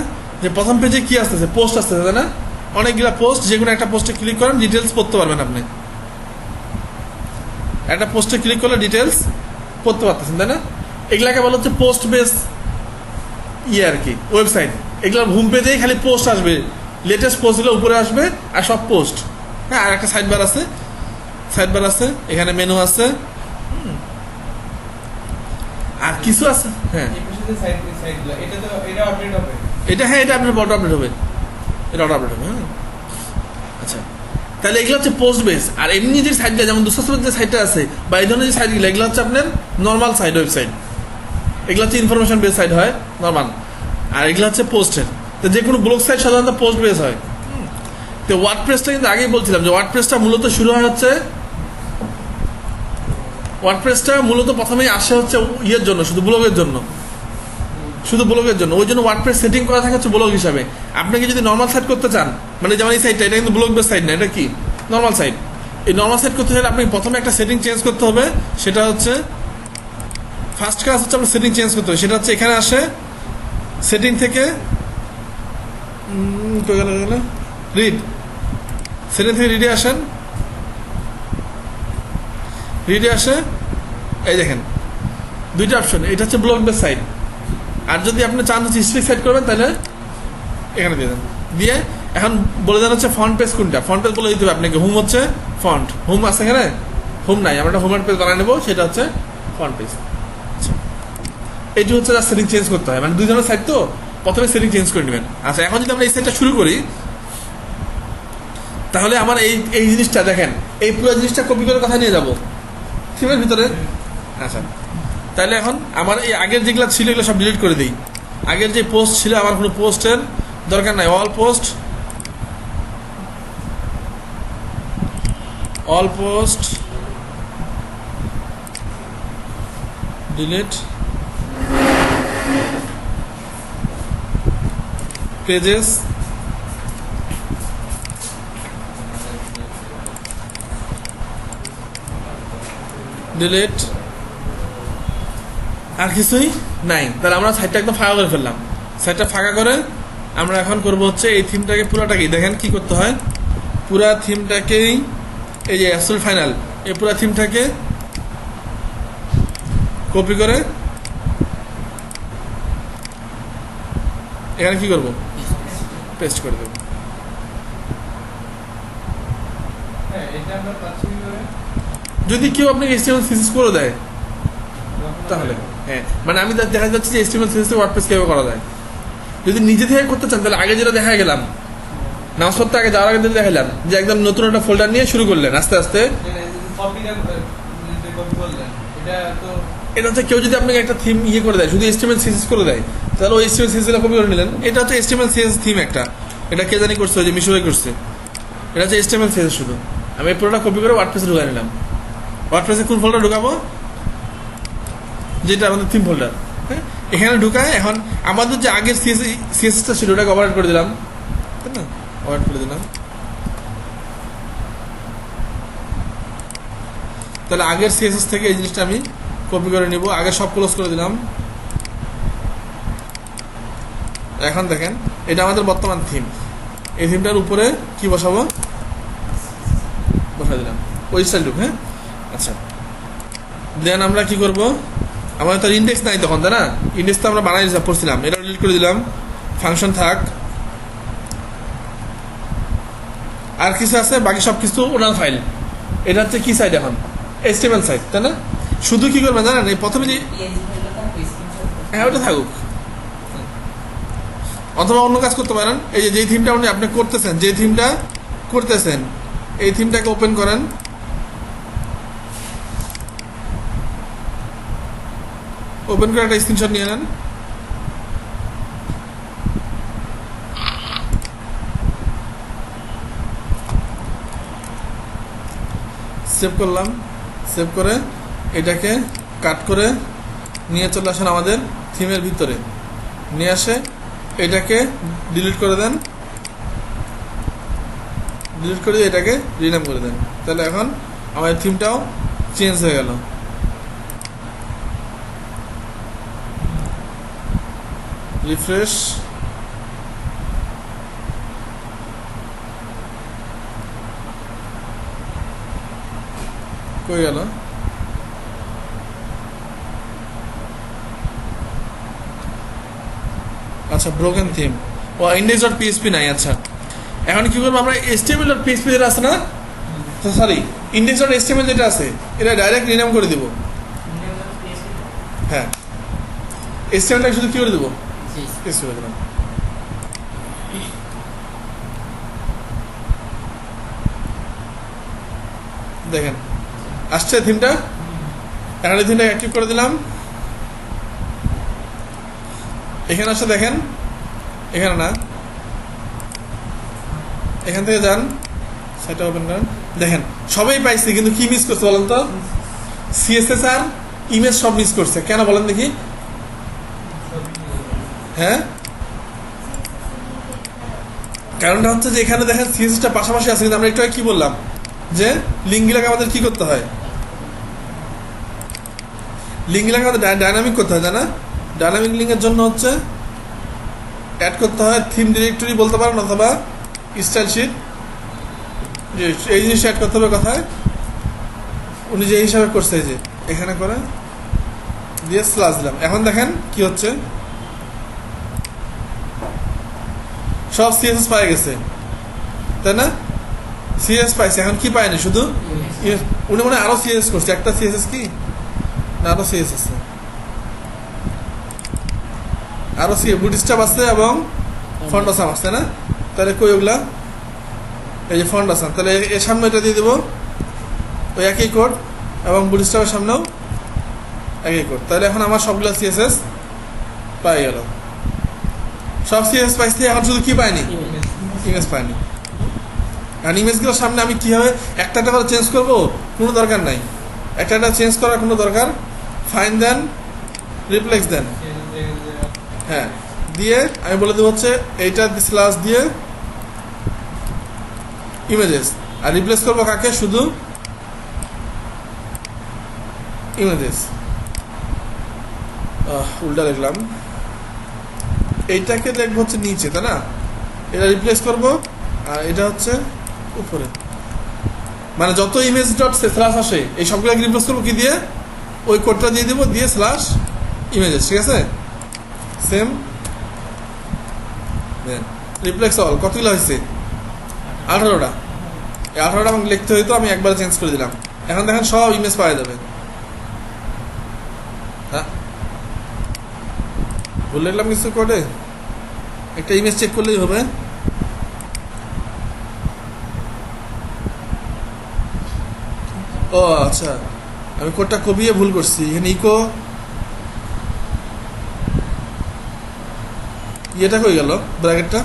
যে প্রথম পেজে কি আসতেছে, পোস্ট আসতেছে, তাই না? অনেকগুলা পোস্ট, যে কোনো একটা পোস্টে ক্লিক করেন, ডিটেলস পড়তে পারবেন। আপনি একটা পোস্টে ক্লিক করলে ডিটেলস পড়তে পারতেছেন, তাই না? এগুলাকে বলা হচ্ছে পোস্ট বেস আর কি ওয়েবসাইট। এগুলোর হোম পেজেই খালি পোস্ট আসবে, লেটেস্ট পোস্টগুলো উপরে আসবে, আর সব পোস্ট। হ্যাঁ, আর একটা সাইড বার আছে, সাইড বার আছে, এখানে মেনু আছে, আর কিছু আছে। হ্যাঁ, এটা, হ্যাঁ, এটা আপনার বড় আপডেট হবে, এটা অটো আপডেট হবে। হ্যাঁ, আচ্ছা, তাহলে এগুলো হচ্ছে পোস্ট বেস। আর এমনি যে সাইটটা, যেমন দুঃসাহসের যে সাইটটা আছে, বা এই ধরনের যে সাইটগুলো, এগুলো হচ্ছে আপনার নর্মাল সাইট, ওয়েবসাইট। এগুলো হচ্ছে ইনফরমেশন বেস সাইট হয়, নর্মাল। আর এগুলো হচ্ছে পোস্টের। তো যে কোনো ব্লগ সাইট সাধারণত পোস্ট বেস হয়। তো ওয়ার্ডপ্রেসটা কিন্তু আগেই বলছিলাম যে ওয়ার্ডপ্রেসটা মূলত শুরু হয় হচ্ছে, ওয়ার্ডপ্রেসটা মূলত প্রথমেই আসে হচ্ছে ইয়ের জন্য, শুধু ব্লগের জন্য, শুধু ব্লগের জন্য। ওই জন্য ওয়ার্ডপ্রেস সেটিং করা থাকে হচ্ছে ব্লগ হিসাবে। আপনাকে যদি নর্মাল সাইট করতে চান, মানে যেমন এই সাইটটা, এটা কিন্তু ব্লগ বেস সাইট না, এটা কি নর্মাল সাইট। এই নর্মাল সাইট করতে চাইলে আপনি প্রথমে একটা সেটিং চেঞ্জ করতে হবে। সেটা হচ্ছে ফার্স্ট কাজ হচ্ছে আপনার সেটিং চেঞ্জ করতে হবে। সেটা হচ্ছে এখানে আসে সেটিং থেকে রিড, সেটিং থেকে রিডে আসেন, রিডে আসে এই দেখেন দুইটা অপশন, এটা হচ্ছে ব্লগ বেস সাইট। আর যদি আপনি চান হচ্ছে স্ট্রিক সাইট করবেন তাহলে এখানে দিয়ে দেন, দিয়ে এখন বলে দেন হচ্ছে ফন্ট পেজ কোনটা। ফন্ট পেজ বলে দিতে হবে আপনাকে। হোম হচ্ছে ফন্ট, হোম আছে এখানে, হোম নাই, আমরা একটা হোম পেজ বানিয়ে নেবো, সেটা হচ্ছে ফন্ট পেজ। এটি হচ্ছে সেটিং চেঞ্জ করতে হয়, মানে দুই ধরনের সাইট তো, প্রথমে সেটিং চেঞ্জ করে নেবেন। আচ্ছা, এখন যদি আমরা এই সাইটটা শুরু করি, তাহলে আমার এই এই জিনিসটা দেখেন, এই পুরো জিনিসটা কপি করে কথা নিয়ে যাবো থিমের ভিতরে। আচ্ছা, তাহলে এখন আমার এই আগের যেগুলো ছিল এগুলো সব ডিলিট করে দিই। আগের যে পোস্ট ছিল আমার কোনো পোস্টের দরকার নাই, all post, all post delete, pages delete, আর কিছুই নাই। তাহলে আমরা সাইটটা একদম ফাঁকা করে ফেললাম। সাইটটা ফাঁকা করে আমরা এখন করবো হচ্ছে এই থিমটাকে পুরাটাকেই, দেখেন কি করতে হয়, পুরা থিমটাকেই, এই যে অ্যাসল ফাইনাল, এই পুরা থিমটাকে কপি করে এখানে কি করবো, পেস্ট করে দেবো। যদি কেউ আপনাকে HTML থিসিস করে দেয় তাহলে হ্যাঁ, মানে আমি দেখা যাচ্ছে যে HTML থিসিস ওয়ার্ডপ্রেস কিভাবে করা যায়। যদি নিজে থেকে করতে চান তাহলে আগে যেটা দেখা গেলাম, নামাজ পড়তে আগে যাওয়ার আগে দেখালাম যে একদম নতুন একটা ফোল্ডার নিয়ে শুরু করলেন আস্তে আস্তে। এটা হচ্ছে কেউ যদি আপনাকে একটা থিম ইয়ে করে দেয়, শুধু HTML থিসিস করে দেয়, তাহলে ওই HTML থিসিসটা কপি করে নিলেন। এটা হচ্ছে HTML থিসিস থিম একটা, এটা কে জানি করছে, ওই যে মিশোই করছে। এটা হচ্ছে HTML থিসিস শুধু। আমি এই পুরোটা কপি করে ওয়ার্ডপ্রেসে ঢুকাই নিলাম। ওয়ার্ডপ্রেসে কোন ফোল্ডার ঢুকাবো, যেটা আমাদের থিম ফোল্ডার, হ্যাঁ, এখানে ঢুকায়। এখন আমাদের যে আগের সিএসএসটা ছিল ওটাকে ওভাররাইট করে দিলাম, তাই না, ওভাররাইট করে দিলাম। তাহলে আগের সিএসএস থেকে এই জিনিসটা আমি কপি করে নিব, আগে সব ক্লোজ করে দিলাম। এখন দেখেন এটা আমাদের বর্তমান থিম। এই থিমটার উপরে কি বসাবো, বসা দিলাম ওই স্টাইলটুক, হ্যাঁ। আচ্ছা, দেন আমরা কি করব, আমাদের তো ইন্ডেক্স নাই তখন, তাই না, ইন্ডেক্স তো আমরা বানাই পড়ছিলাম, এটা ডিলিট করে দিলাম, ফাংশন থাক। আর কিছু আছে, বাকি সব কিছু ওনার ফাইল। এটা হচ্ছে কি সাইট এখন, HTML সাইট, তাই না। শুধু কি করবেন জানেন, এই প্রথমে যে হ্যাঁ ওটা থাকুক, অথবা অন্য কাজ করতে পারেন। এই যে থিমটা আপনি করতেছেন, যে থিমটা করতেছেন এই থিমটাকে ওপেন করেন, ওপেন করে একটা স্ক্রিনশট নিয়ে নেন, সেভ করলাম। সেভ করে এটাকে কাট করে নিয়ে চলে আসেন আমাদের থিমের ভিতরে, নিয়ে আসে এটাকে ডিলিট করে দেন, ডিলিট করে দিয়ে এটাকে রিনেম করে দেন। তাহলে এখন আমাদের থিমটাও চেঞ্জ হয়ে গেল। রিফ্রেশ, কই গেল, আচ্ছা ব্রোকেন থিম, ও index.php নাই। আচ্ছা, এখন কি করবো আমরা, HTML.php যেটা আছে না, সরি index.html যেটা আছে এটা ডাইরেক্ট রিনেম করে দিব। হ্যাঁ, HTML-টাকে শুধু কি করে দেবো, করে দিলাম। দেখেন আসছে থিমটা, এখন এই থিমটা অ্যাক্টিভ করে দিলাম। এখানে আসে দেখেন এখানে না, এখান থেকে যান, সেটা ওপেন করেন, দেখেন সবাই পাইছে, কিন্তু কি মিস করছে বলেন তো? সিএসএস আর ইমেজ সব মিস করছে। কেন বলেন দেখি? হ্যাঁ, কারণটা হচ্ছে যে এখানে দেখেন সিএসএসটা পাশাপাশি আছে, কিন্তু আমরা একটু আগে কি বললাম যে লিঙ্কগুলোকে আমাদের কি করতে হয়? লিঙ্কগুলোকে আমাদের ডাইনামিক করতে হয়, তাই না? ডাইনামিক লিঙ্কের জন্য হচ্ছে অ্যাড করতে হয় থিম ডিরেক্টরি বলতে পারেন, অথবা স্টাইল শিট। এই জিনিসটা অ্যাড করতে হবে কথায়, উনি যে হিসাবে করছে, এই যে এখানে করে দিয়ে স্ল্যাশ দিলাম। এখন দেখেন কি হচ্ছে, সব সিএসএস পাই গেছে, তাই না? সিএস পাইছে, এখন কি পায়নি? শুধু উনি মনে হয় আরো সিএস করছে, একটা সিএসএস কি না, আরো সিএস আছে, আরো বুটস্ট্র্যাপ আছে এবং ফন্ট আসাম আছে, তাই না? তাহলে কই ওগুলা? এই যে ফন্ট আসাম, তাহলে এর সামনে এটা দিয়ে দেবো, ওই একই কোড, এবং বুটস্ট্র্যাপের সামনেও একই কোড। তাহলে এখন আমার সবগুলো সিএসএস পাই গেল, সব সিএসএস পাইছি। এখন শুধু কি পাইনি? ইমেজ পাইনি। আর ইমেজগুলোর সামনে আমি কীভাবে একটা একটা করে চেঞ্জ করবো? কোনো দরকার নাই, একটা একটা চেঞ্জ করার কোনো দরকার। ফাইন দেন, রিপ্লেক্স দেন, হ্যাঁ, দিয়ে আমি বলে দেবো হচ্ছে এইটা স্ল্যাশ দিয়ে ইমেজেস, আর রিপ্লেস করবো কাকে? শুধু ইমেজেস। উল্টা লিখলাম, এইটাকে দেখবো হচ্ছে নিচে, তাই না? এটা রিপ্লেস করবো, আর এটা হচ্ছে উপরে। মানে যত ইমেজ ডট স্ল্যাশ আসে এই সবগুলোকে রিপ্লেস করবো কি দিয়ে? ওই কোডটা দিয়ে দেবো, দিয়ে স্ল্যাশ ইমেজেস, ঠিক আছে? Same replace all. কতগুলো হয়েছে? 18টা। এই 18টা আমাকে লিখতে হইতো, আমি একবার চেঞ্জ করে দিলাম। এখন দেখেন সব ইমেজ পাওয়া যাবে। হ্যাঁ, ভুল লিখলাম কিছু কোডে, একটা ইমেজ চেক করলেই হবে। ও আচ্ছা, আমি কোডটা কপিয়ে ভুল করছি। এখানে ইকো ইয়েটা কই গেল? ব্র্যাকেটটা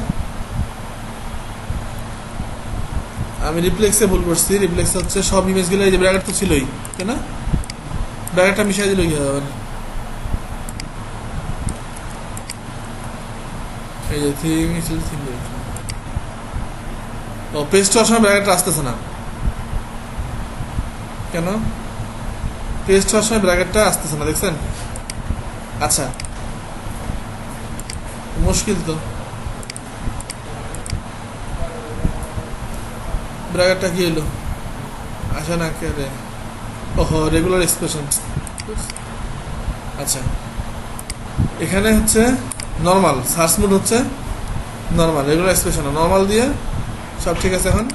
আমি রিপ্লেক্সে ভুল করছি। রিপ্লেক্স হচ্ছে সব ইমেজগুলো, এই যে ব্র্যাকেট তো ছিলই, তাই না? ব্র্যাকেটটা মিশাই দিল কি হবে? এই যে থিম, ও পেস্ট হওয়ার সময় ব্র্যাকেটটা আসতেছে না কেন? পেস্ট হওয়ার সময় ব্র্যাকেটটা আসতেছে না, দেখছেন? আচ্ছা, মুশকিল তো। ব্র্যাকেটটা কি হলো? আসে না কে রে? ওহো, রেগুলার এক্সপ্রেশন। আচ্ছা, এখানে হচ্ছে নর্মাল, সার্চ মোড হচ্ছে নর্মাল, রেগুলার এক্সপ্রেশন নর্মাল দিয়ে সব ঠিক আছে। এখন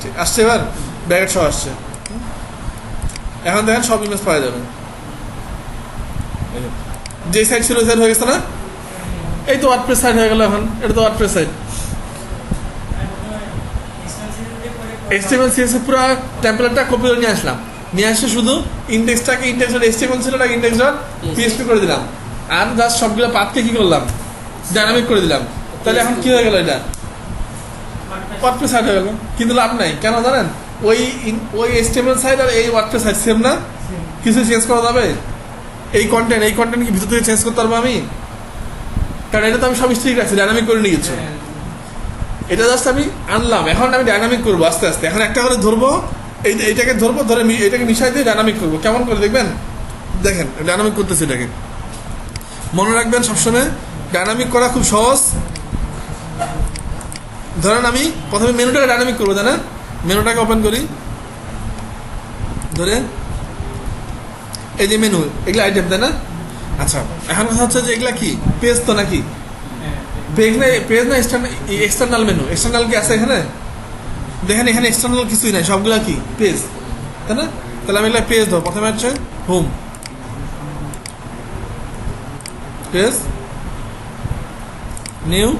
ঠিক আসছে, এবার ব্র্যাকেট সব আসছে। এখন দেখেন সব ইমেজ পাওয়া যাবে। যে সাইড ছিল সাইড হয়ে গেছে না? এই তো ওয়ার্ডপ্রেস সাইড হয়ে গেল। এখন এটা তো ওয়ার্ডপ্রেস সাইড। HTML CSS পুরো টেমপ্লেটটা কপি করে নিয়ে আসলাম, নিয়ে আসে শুধু ইন্ডেক্সটাকে ইন্ডেক্স ডট HTML ছিল ওটাকে ইন্ডেক্স ডট PHP করে দিলাম, আর জাস্ট সবগুলো পাথকে কি করলাম? ডাইনামিক করে দিলাম। তাহলে এখন কি হয়ে গেল? এটা ওয়ার্ডপ্রেস সাইড হয়ে গেল। কিন্তু লাভ নাই, কেন জানেন? ওই HTML সাইড আর এই ওয়ার্ডপ্রেস সাইড সেম না, কিছু চেঞ্জ করা যাবে? এই কন্টেন্ট কি ভিতর থেকে চেঞ্জ করতে পারবো আমি? কারণ এটা তো আমি সব স্ট্রিক রাখছি, ডাইনামিক করে নিয়ে গেছি। এটা জাস্ট আমি আনলাম, এখন আমি ডাইনামিক করবো আস্তে আস্তে। এখন একটা করে ধরবো, এইটাকে ধরবো, ধরে এটাকে মিশাই দিয়ে ডাইনামিক করবো। কেমন করে দেখবেন? দেখেন ডাইনামিক করতেছি এটাকে। মনে রাখবেন সবসময় ডাইনামিক করা খুব সহজ। ধরেন আমি প্রথমে মেনুটাকে ডাইনামিক করবো, জানেন? মেনুটাকে ওপেন করি, ধরে এই যে মেনু, এগুলো আইটেম, তাই না? আচ্ছা, এখন কথা হচ্ছে যে এগুলা কি পেজ তো নাকি? পেজ না এক্সটার্নাল মেনু। এক্সটার্নাল কি আছে এখানে? দেখেন এখানে এক্সটার্নাল কিছুই নাই, সবগুলা কি পেজ, তাই না? তাহলে আমি এগুলা পেজ ধর। প্রথমে হচ্ছে হোম পেজ, নিউ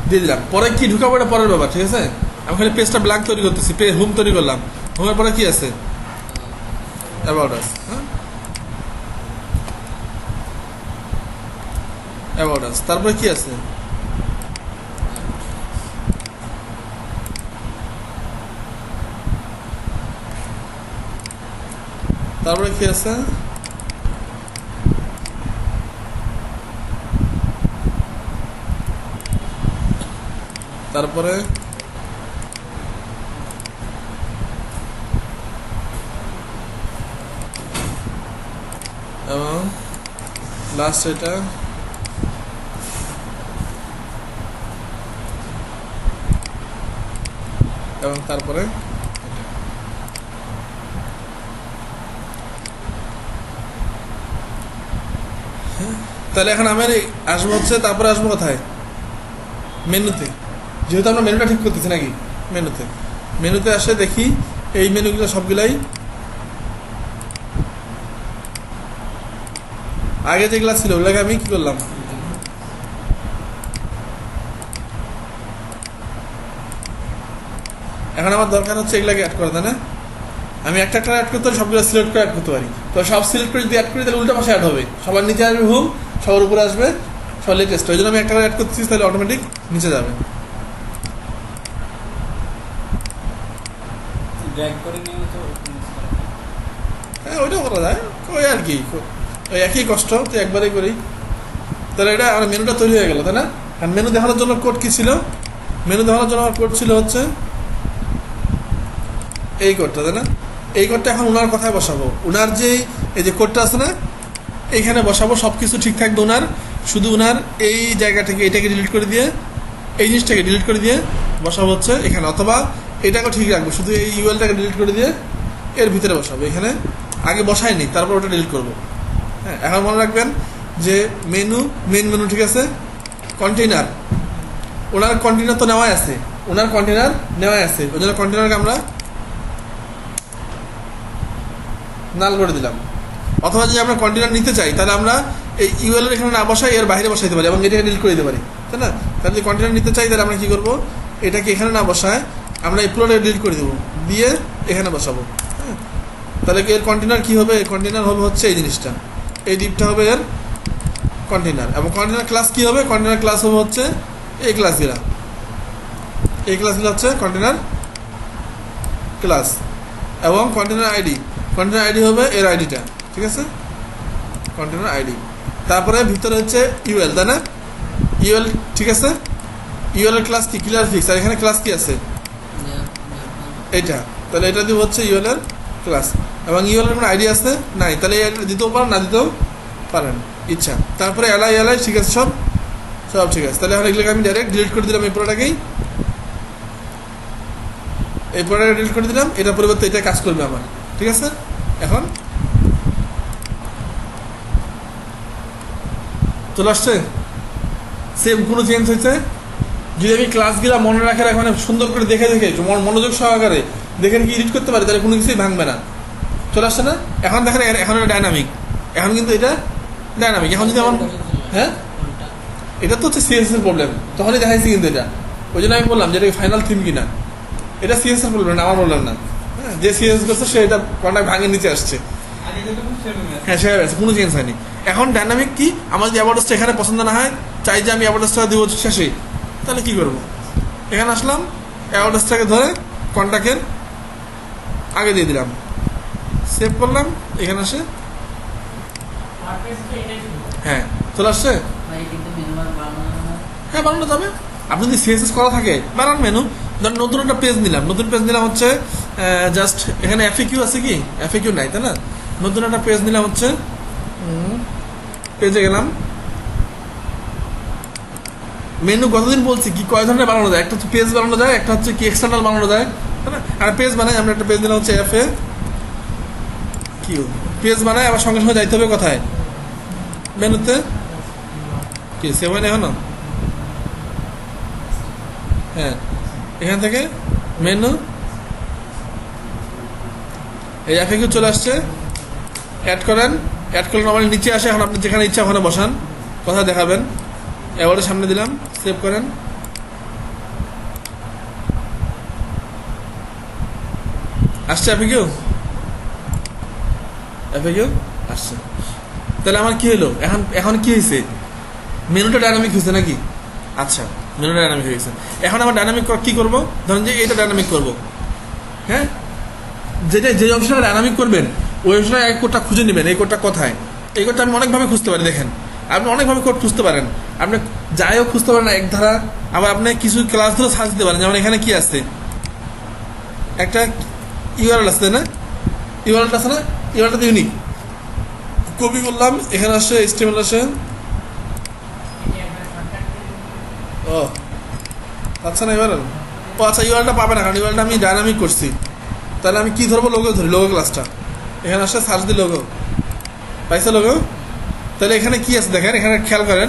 দিয়ে দিলাম। পরে কি ঢুকাবো এটা পরের ব্যাপার, ঠিক আছে? আমি খালি পেজটা ব্ল্যাঙ্ক তৈরি করতেছি। হোম তৈরি করলাম, হোমের পরে কি আছে? About us. অ্যাবাউট আস, তারপরে কি আছে? তারপরে কি আছে? তারপরে এবং লাস্ট এটা এবং তারপরে তাহলে এখন আমি আসবো হচ্ছে, তারপরে আসবো কোথায়? মেনুতে। যেহেতু আমরা মেনুটা ঠিক করতেছি নাকি, মেনুতে আসে দেখি এই মেনুগুলো সবগুলাই আগে যেগুলা ছিল ওগুলাকে আমি কি করলাম, এখন আমার দরকার হচ্ছে এগুলাকে অ্যাড করা, তাই না? আমি একটা অ্যাড করতে পারি, সবগুলো সিলেক্ট করে অ্যাড করতে পারি। তো সব সিলেক্ট করে যদি অ্যাড করি তাহলে উল্টা পাশে অ্যাড হবে, সবার নিচে আসবে হোম, সবার উপরে আসবে সবার লেটেস্ট। ওই জন্য আমি একটা অ্যাড করতেছি, তাহলে অটোমেটিক নিচে যাবে। হ্যাঁ ওইটাও করা যায়, ওই আর কি, ওই একই কষ্ট, তো একবারেই করি। তাহলে এটা আমার মেনুটা তৈরি হয়ে গেল, তাই না? আর মেনু দেখানোর জন্য কোড কি ছিল? মেনু দেখানোর জন্য আমার কোড ছিল হচ্ছে এই কোডটা, তাই না? এই কোডটা এখন ওনার কথায় বসাবো, ওনার যে এই যে কোডটা আছে না, এইখানে বসাবো, সব কিছু ঠিক থাকবে ওনার, শুধু ওনার এই জায়গা থেকে এটাকে ডিলিট করে দিয়ে, এই জিনিসটাকে ডিলিট করে দিয়ে বসাবো হচ্ছে এখানে, অথবা এটাকেও ঠিক রাখবো, শুধু এই ইউএলটাকে ডিলিট করে দিয়ে এর ভিতরে বসাবো। এখানে আগে বসাইনি, তারপর ওটা ডিলিট করবো। হ্যাঁ, এখন মনে রাখবেন যে মেনু, মেন মেনু ঠিক আছে, কন্টেইনার, ওনার কন্টেইনার তো নেওয়াই আছে, ওই জন্য কন্টেইনারকে আমরা নাল করে দিলাম। অথবা যদি আমরা কন্টেইনার নিতে চাই তাহলে আমরা এই ইউএল এর এখানে না বসাই, এর বাইরে বসাইতে পারি এবং এটাকে ডিলিট করে দিতে পারি, তাই না? তাহলে যদি কন্টেইনার নিতে চাই তাহলে আমরা কি করবো, এটাকে এখানে না বসায় আমরা এই পুরোটাকে ডিলিট করে দেবো, দিয়ে এখানে বসাবো। হ্যাঁ, তাহলে এর কন্টেইনার কি হবে? কন্টেইনার হবে হচ্ছে এই জিনিসটা, এই ডিপটা হবে এর কন্টেইনার। এবং কন্টেইনার ক্লাস কি হবে? কন্টেইনার ক্লাস হবে হচ্ছে এই ক্লাসগুলা, হচ্ছে কন্টেইনার ক্লাস। এবং কন্টেইনার আইডি হবে এর আইডিটা, ঠিক আছে? Container ID. তারপরে ভিতরে হচ্ছে ইউএল, তাই না? ইউএল, ঠিক আছে? ইউএল এর ক্লাস কি? Clear fix. আর এখানে ক্লাস কি আছে? এইটা। তাহলে এটা দিব হচ্ছে ইউএল এর ক্লাস। এবং ইউএল এর কোনো আইডি আছে নাই, তাহলে এই আইডিটা দিতেও পারেন, না দিতেও পারেন, ইচ্ছা। তারপরে এলআই ঠিক আছে, সব ঠিক আছে। তাহলে এখন এগুলোকে আমি ডাইরেক্ট ডিলিট করে দিলাম, এই পুরোটাকেই ডিলিট করে দিলাম। এটার পরিবর্তে এটা কাজ করবে আমার, ঠিক আছে? এখন চলে আসছে, সেম কোনো চেঞ্জ হয়েছে? যদি আমি ক্লাসগুলো মনে রাখার এখন সুন্দর করে দেখে মনোযোগ সহকারে দেখে কি এডিট করতে পারি, তাহলে কোনো কিছুই ভাঙবে না। চলে আসছে না? এখন দেখেন, এখন এটা ডাইনামিক, এখন কিন্তু এটা ডাইনামিক। এখন যদি আমার, হ্যাঁ, এটা তো হচ্ছে সিএসএস এর প্রবলেম, তখনই দেখাইছি কিন্তু এটা। ওই জন্য আমি বললাম যে এটা ফাইনাল থিম কিনা, এটা সিএসএস এর প্রবলেম না, আমার প্রবলেম না। হ্যাঁ, যে সিএসএস করছে সে এটা কন্ট্যাক্ট ভাঙে নিচে আসছে, হ্যাঁ সে আছে, কোনো চেঞ্জ হয়নি। এখন ডাইনামিক কি, আমার যদি অ্যাবাউটসটা এখানে পছন্দ না হয়, চাই যে আমি অ্যাবাউটসটা দিব শেষে, তাহলে কি করবো? এখানে আসলাম, অ্যাবাউটসটাকে ধরে কন্ট্যাক্টের আগে দিয়ে দিলাম, সেভ করলাম, এখানে আসে, হ্যাঁ চলে আসছে। হ্যাঁ বানানো যাবে, আপনি যদি সিএসএস করা থাকে বানান মেনু। ধরেন নতুন একটা পেজ নিলাম, হচ্ছে জাস্ট এখানে এফএকিউ আছে কি? এফএকিউ নাই, তাই না? নতুন একটা পেজ নিলাম হচ্ছে, পেজে গেলাম, মেনু কতদিন বলছি কি কয় ধরনের বানানো যায়, একটা হচ্ছে পেজ বানানো যায়, একটা হচ্ছে কি এক্সটার্নাল বানানো যায়, তাই না? আর পেজ বানাই, আমরা একটা পেজ নিলাম হচ্ছে FAQ, পেজ বানাই, আবার সঙ্গে সঙ্গে যাইতে হবে কোথায়? মেনুতে। কি সেভ হয় না এখনো? হ্যাঁ, এখান থেকে মেনু, এই FAQ চলে আসছে, অ্যাড করেন, নর্মালি নিচে আসে। এখন আপনি যেখানে ইচ্ছা ওখানে বসান, কোথায় দেখাবেন, অ্যাওয়ার্ডের সামনে দিলাম, সেভ করেন, আসছে FAQ আসছে। তাহলে আমার কি হলো, এখন কি হয়েছে? মেনুটা ডাইনামিক হয়েছে নাকি? আচ্ছা, মেনুটা ডাইনামিক হয়ে গেছে। এখন আমার ডাইনামিক কি করব? ধরেন যে এটা ডাইনামিক করব, হ্যাঁ, যেটা যে অংশটা ডাইনামিক করবেন ওই অংশটা এক কোডটা খুঁজে নেবেন। এই কোডটা কোথায়? এই কোডটা আমি অনেকভাবে খুঁজতে পারি। দেখেন, আপনি অনেকভাবে কোড খুঁজতে পারেন। আপনি যাই হোক খুঁজতে পারেন এক ধারা, আবার আপনি কিছু ক্লাস ধরে সার্চ দিতে পারেন। যেমন এখানে কি আছে, একটা ইউআরএল আছে না, ইউআরএলটা আছে না, ইউআরএলটা তো ইউনিক। কপি করলাম, এখানে আসে HTML আসে। ও আচ্ছা, না ইউআরএল, ও আচ্ছা, ইউআরএলটা পাবে না কারণ ইউআরএলটা আমি ডাইনামিক করছি। তাহলে আমি কি ধরবো? লোগো ধরি, লোগো ক্লাসটা। এখানে আসে সার্চ দি লোগো, পাইছে লোগো। তাহলে এখানে কি আছে দেখেন, এখানে খেয়াল করেন,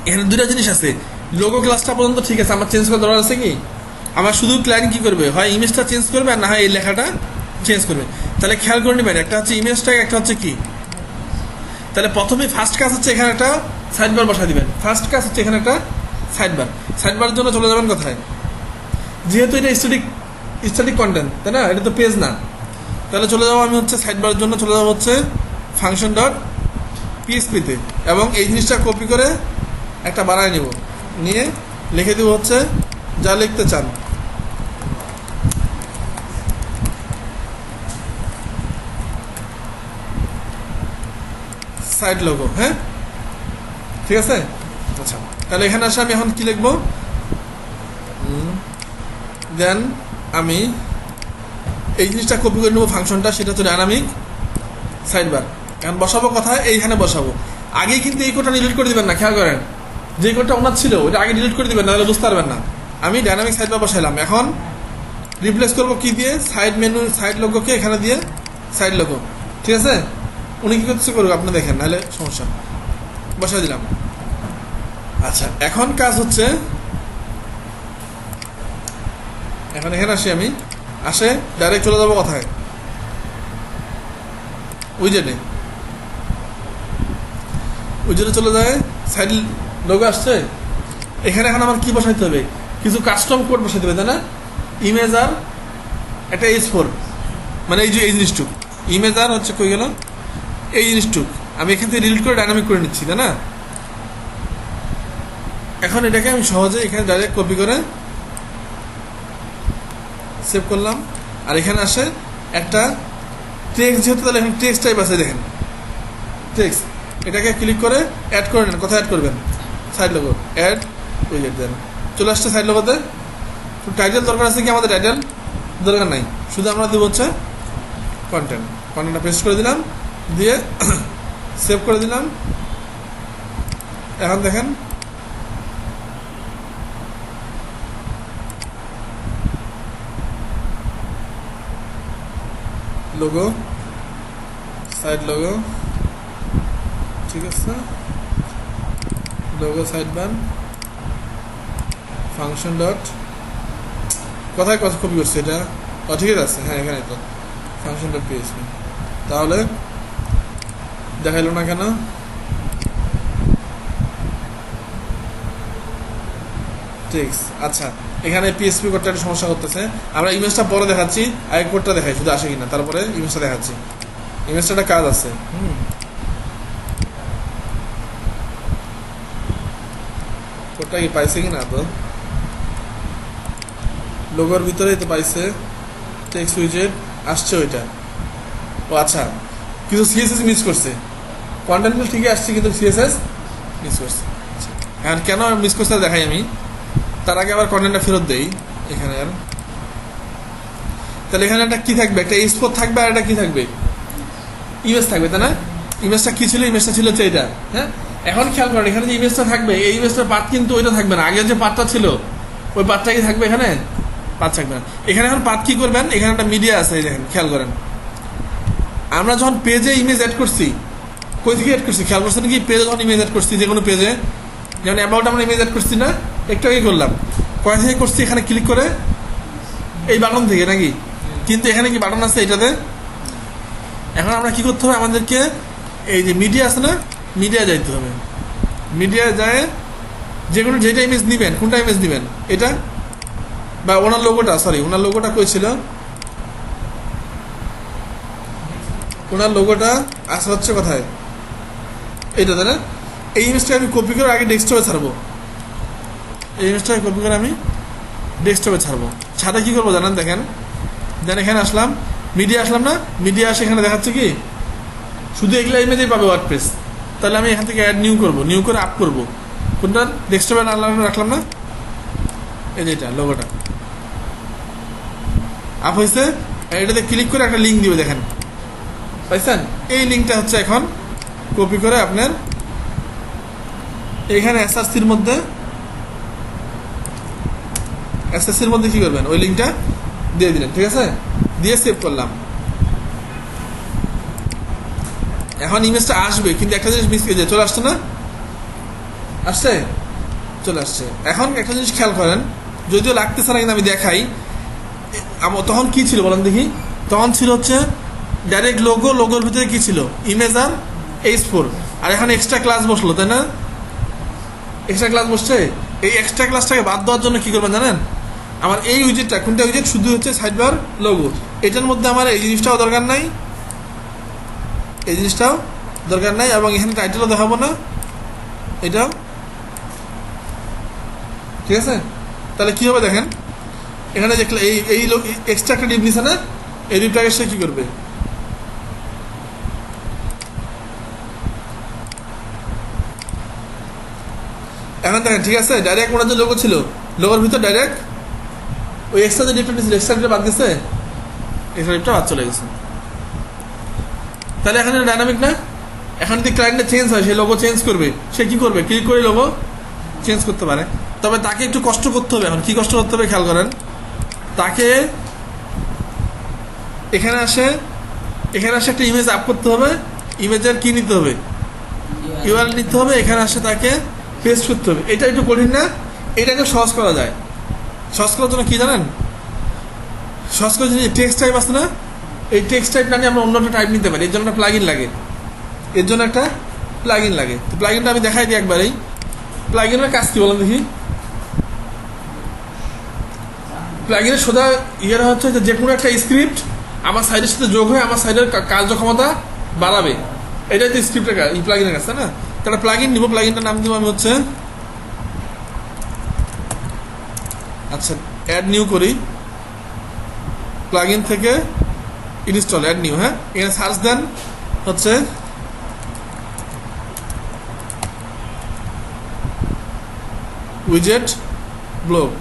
এখানে দুটা জিনিস আছে। লোগো ক্লাসটা পর্যন্ত ঠিক আছে, আমার চেঞ্জ করার দরকার আছে কি? আমার শুধু ক্লায়েন্ট কি করবে, হয় ইমেজটা চেঞ্জ করবে আর না হয় এই লেখাটা চেঞ্জ করবে। তাহলে খেয়াল করে নেবেন, একটা হচ্ছে ইমেজটা, একটা হচ্ছে কি। তাহলে প্রথমে ফার্স্ট কাজ হচ্ছে এখানে একটা সাইড বার বসা দিবেন। ফার্স্ট কাজ হচ্ছে এখানে একটা সাইড বার। সাইড বারের জন্য চলে যাবেন কোথায়? যেহেতু এটা স্ট্যাটিক কন্টেন্ট, তাই না, এটা তো পেজ না। তাহলে চলে যাবো আমি হচ্ছে সাইড বারের জন্য চলে যাবো হচ্ছে ফাংশন ডট পিএসপিতে, এবং এই জিনিসটা কপি করে একটা বানায় নিব, নিয়ে লিখে দিব হচ্ছে যা লিখতে চান। সাইড লোগো, হ্যাঁ, ঠিক আছে। আচ্ছা, তাহলে এখানে আসে আমি এখন কি লিখবো, দেন আমি এই জিনিসটা কপি করে নেবো ফাংশনটা, সেটা হচ্ছে ডাইনামিক সাইড বার। এখন বসাবো কোথায়? এইখানে বসাবো। আগেই কিন্তু এই কোডটা ডিলিট করে দিবেন না, খেয়াল করেন, যে কোডটা ওনার ছিল ওটা আগে ডিলিট করে দিবেন, তাহলে বুঝতে পারবেন না। আমি ডাইনামিক সাইড বার বসাইলাম, এখন রিপ্লেস করবো কি দিয়ে? সাইড মেনু, সাইড লোগোকে এখানে দিয়ে সাইড লোগো, ঠিক আছে। উনি কি করতে করবো আপনি দেখেন, নাহলে সমস্যা। বসাই দিলাম। আচ্ছা, এখন কাজ হচ্ছে, এখন এখানে আসি আমি, আসে ডাইরেক্ট চলে যাবো কোথায়? উইজেটে। উইজেটে চলে যায়, সাইড লোগো আসছে। এখানে এখন আমার কি বসাইতে হবে? কিছু কাস্টম কোড বসাইতে হবে, তাই না? ইমেজ আর একটা H4, মানে এই যে এই জিনিসটুক ইমেজ আর হচ্ছে কই গেল, এই জিনিসটুক আমি এখান থেকে ডিলিট করে ডাইনামিক করে নিচ্ছি, তাই না? এখন এটাকে আমি সহজে এখানে ডাইরেক্ট কপি করে সেভ করলাম। আর এখানে আসে একটা টেক্সট, যেহেতু তাহলে এখানে টেক্সট টাইপ আছে, দেখেন টেক্সট, এটাকে ক্লিক করে অ্যাড করে নেন। কোথায় অ্যাড করবেন? সাইড লোগো, অ্যাড উইজেট, দেন চলে আসছে সাইড লোগোতে। টাইটেল দরকার আছে কি? আমাদের টাইটেল দরকার নাই, শুধু আমরা দেবো হচ্ছে কন্টেন্টটা পেস্ট করে দিলাম, দিয়ে সেভ করে দিলাম। এখন দেখেন লোগো, সাইড লোগো, ঠিক আছে, logo side bar, function dot, কোথায় কথা কপি করছে এটা? ও ঠিক আছে, হ্যাঁ এখানে তো ফাংশন ডট পিএইচপি। তাহলে দেখাইলো না কেন? ঠিক, আচ্ছা, এখানে পিএসপি কোডটা একটা সমস্যা করতেছে। আমরা ইমেজটা পরে দেখাচ্ছি, আগে কোডটা দেখাই শুধু আসে কিনা, তারপরে ইমেজটা দেখাচ্ছি। ইমেজটা একটা কাজ আছে, কোডটা কি পাইছে কিনা? তো লোগোর ভিতরেই তো পাইছে, টেক্সট উইজেট আসছে ওইটা। ও আচ্ছা, কিন্তু সিএসএস মিস করছে। কন্টেন্টগুলো ঠিকই আসছে কিন্তু সিএসএস মিস করছে। আর কেন মিস করছে দেখাই আমি, তার আগে আবার কন্টেন্টটা ফেরত দেই এখানে। আর তাহলে এখানে একটা কি থাকবে? একটা H4 থাকবে, আর একটা কি থাকবে? ইমেজ থাকবে, তাই না? ইমেজটা কি ছিল? ইমেজটা ছিল হচ্ছে এটা, হ্যাঁ। এখন খেয়াল করেন, এখানে যে ইমেজটা থাকবে, এই ইমেজটার পার্ট কিন্তু ওইটা থাকবে না। আগের যে পার্টটা ছিল ওই পার্টটা কি থাকবে? এখানে পার্ট থাকবে না। এখানে এখন পার্ট কি করবেন? এখানে একটা মিডিয়া আছে, দেখেন খেয়াল করেন। আমরা যখন পেজে ইমেজ অ্যাড করছি, কই থেকে অ্যাড করছি খেয়াল করছেন কি? পেজে যখন ইমেজ অ্যাড করছি, যে কোনো পেজে, যেমন অ্যাবাউট আমরা ইমেজ অ্যাড করছি না, একটু আগে করলাম, কয় থেকে করছি? এখানে ক্লিক করে এই বাটন থেকে, নাকি? কিন্তু এখানে কি বাটন আছে এটাতে? এখন আমরা কি করতে হবে? আমাদেরকে এই যে মিডিয়া আছে না, মিডিয়া যাইতে হবে। মিডিয়া যায়, যে কোনো যেটা ইমেজ নেবেন, কোনটা ইমেজ নেবেন? এটা, বা ওনার লোগোটা, সরি ওনার লোগোটা কই ছিল? ওনার লোগোটা আসা হচ্ছে কোথায়? এইটা, তাই না? এই ইমেজটাকে আমি কপি করে আগে ডেস্কটপে ছাড়বো। এই ইমেজটাকে কপি করে আমি ডেস্কটপে ছাড়বো। ছাড়া কী করবো জানেন? দেখেন দেন এখানে আসলাম, মিডিয়া আসলাম না, মিডিয়া আসে এখানে দেখাচ্ছে কি শুধু এগুলো ইমেজেই পাবে ওয়ার্ডপ্রেস। তাহলে আমি এখান থেকে অ্যাড নিউ করবো, নিউ করে আপ করবো। কোনটা? ডেস্কটপে রাখলাম না, এই যে এটা লোগোটা আপ হয়েছে। এটাতে ক্লিক করে একটা লিঙ্ক দিবে, দেখেন পাইছেন? এই লিঙ্কটা হচ্ছে এখন কপি করে আপনার এখানে এসআরসির মধ্যে কি করবেন, ওই লিঙ্কটা দিয়ে দিলেন, ঠিক আছে? দিয়ে সেভ করলাম। এখন ইমেজটা আসবে, কিন্তু একটা জিনিস মিস হয়ে যায়, চলে আসছে না? আসছে, চলে আসছে। এখন একটা জিনিস খেয়াল করেন, যদিও লাগতেছে না কিন্তু আমি দেখাই। তখন কি ছিল বলেন দেখি? তখন ছিল হচ্ছে ডাইরেক্ট লোগো, লোগোর ভিতরে কি ছিল? ইমেজ আর H4। আর এখন এক্সট্রা ক্লাস বসলো, তাই না? এক্সট্রা ক্লাস বসছে। এই এক্সট্রা ক্লাসটাকে বাদ দেওয়ার জন্য কি করবেন জানেন? আমার এই উইজেটটা, কোনটা উইজেট? শুধু হচ্ছে সাইডবার লোগো। এটার মধ্যে আমার এই জিনিসটাও দরকার নাই, এই জিনিসটাও দরকার নাই, এবং এখানে টাইটেলও দেখাবো না, এটাও, ঠিক আছে? তাহলে কি হবে দেখেন, এখানে যে এই এক্সট্রা একটা ডিপ নিছে না, এই ডিপটাকে সে কি করবে? এখন দেখেন, ঠিক আছে? ডাইরেক্ট ওনার যে লোগো ছিল, লোগোর ভিতর ডাইরেক্ট ওই এক্সট্রা যে ডিপটা নিয়েছিল, এক্সট্রা ডিপটা বাদ গেছে, এক্সট্রা ডিপটা বাদ চলে গেছে। তাহলে এখন এটা ডাইনামিক না? এখন যদি ক্লায়েন্টটা চেঞ্জ হয়, সে লোগো চেঞ্জ করবে, সে কি করবে? ক্লিক করে লোগো চেঞ্জ করতে পারে। তবে তাকে একটু কষ্ট করতে হবে। এখন কি কষ্ট করতে হবে খেয়াল করেন। তাকে এখানে আসে একটা ইমেজ আপ করতে হবে, ইমেজের কি নিতে হবে? ইউআরএল নিতে হবে, এখানে আসে তাকে পেস্ট করতে হবে। এটা একটু কঠিন না? এটাকে সহজ করা যায়। সহজ করার জন্য কি জানেন? সহজ করার জন্য টেক্সট টাইপ আছে না, এই টেক্সট টাইপ না নিয়ে আমরা অন্য একটা টাইপ নিতে পারি। এর জন্য একটা প্লাগইন লাগে, তো প্লাগইনটা আমি দেখাই দিই একবারেই। প্লাগইনের কাজ কি বলেন দেখি? প্লাগইনের সোজা ইয়ের হচ্ছে যে কোনো একটা স্ক্রিপ্ট আমার সাইডের সাথে যোগ হয়ে আমার সাইডের কার্যক্ষমতা বাড়াবে। এটাই তো স্ক্রিপ্টের কাজ, এই প্লাগইনের কাজ, তাই না? তাহলে প্লাগইন নিব, প্লাগইনটার নাম দিব আমি হচ্ছে, আচ্ছা অ্যাড নিউ করি, প্লাগইন থেকে ইনস্টল, অ্যাড নিউ। হ্যাঁ, এখানে সার্চ দেন হচ্ছে উইজেট ব্লক,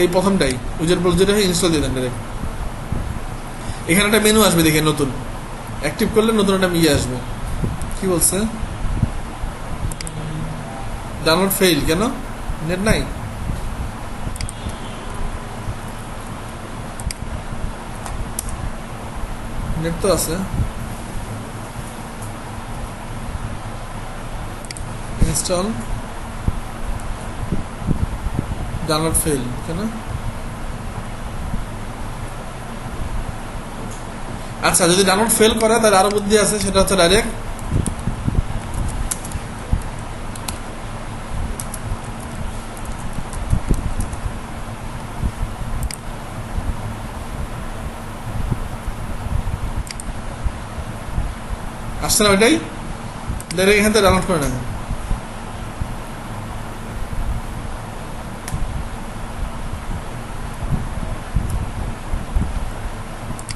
এই প্রথমটাই উইজেট ব্লক, যেটা ইনস্টল দিয়ে দেন ডাইরেক্ট। এখানে একটা মেনু আসবে, দেখে নতুন অ্যাক্টিভ করলে নতুন একটা ইয়ে আসবে। কি বলছে? ডাউনলোড ফেইল, কেন? নেট নাই? নেট তো আছে। ইনস্টল, ডাউনলোড ফেইল, কেন? আচ্ছা, যদি ডাউনলোড ফেল করে তাহলে আরো বুদ্ধি আছে, সেটা হচ্ছে ডাইরেক্ট আসছে না, ওইটাই ডাইরেক্ট এখান থেকে ডাউনলোড করে নেবেন।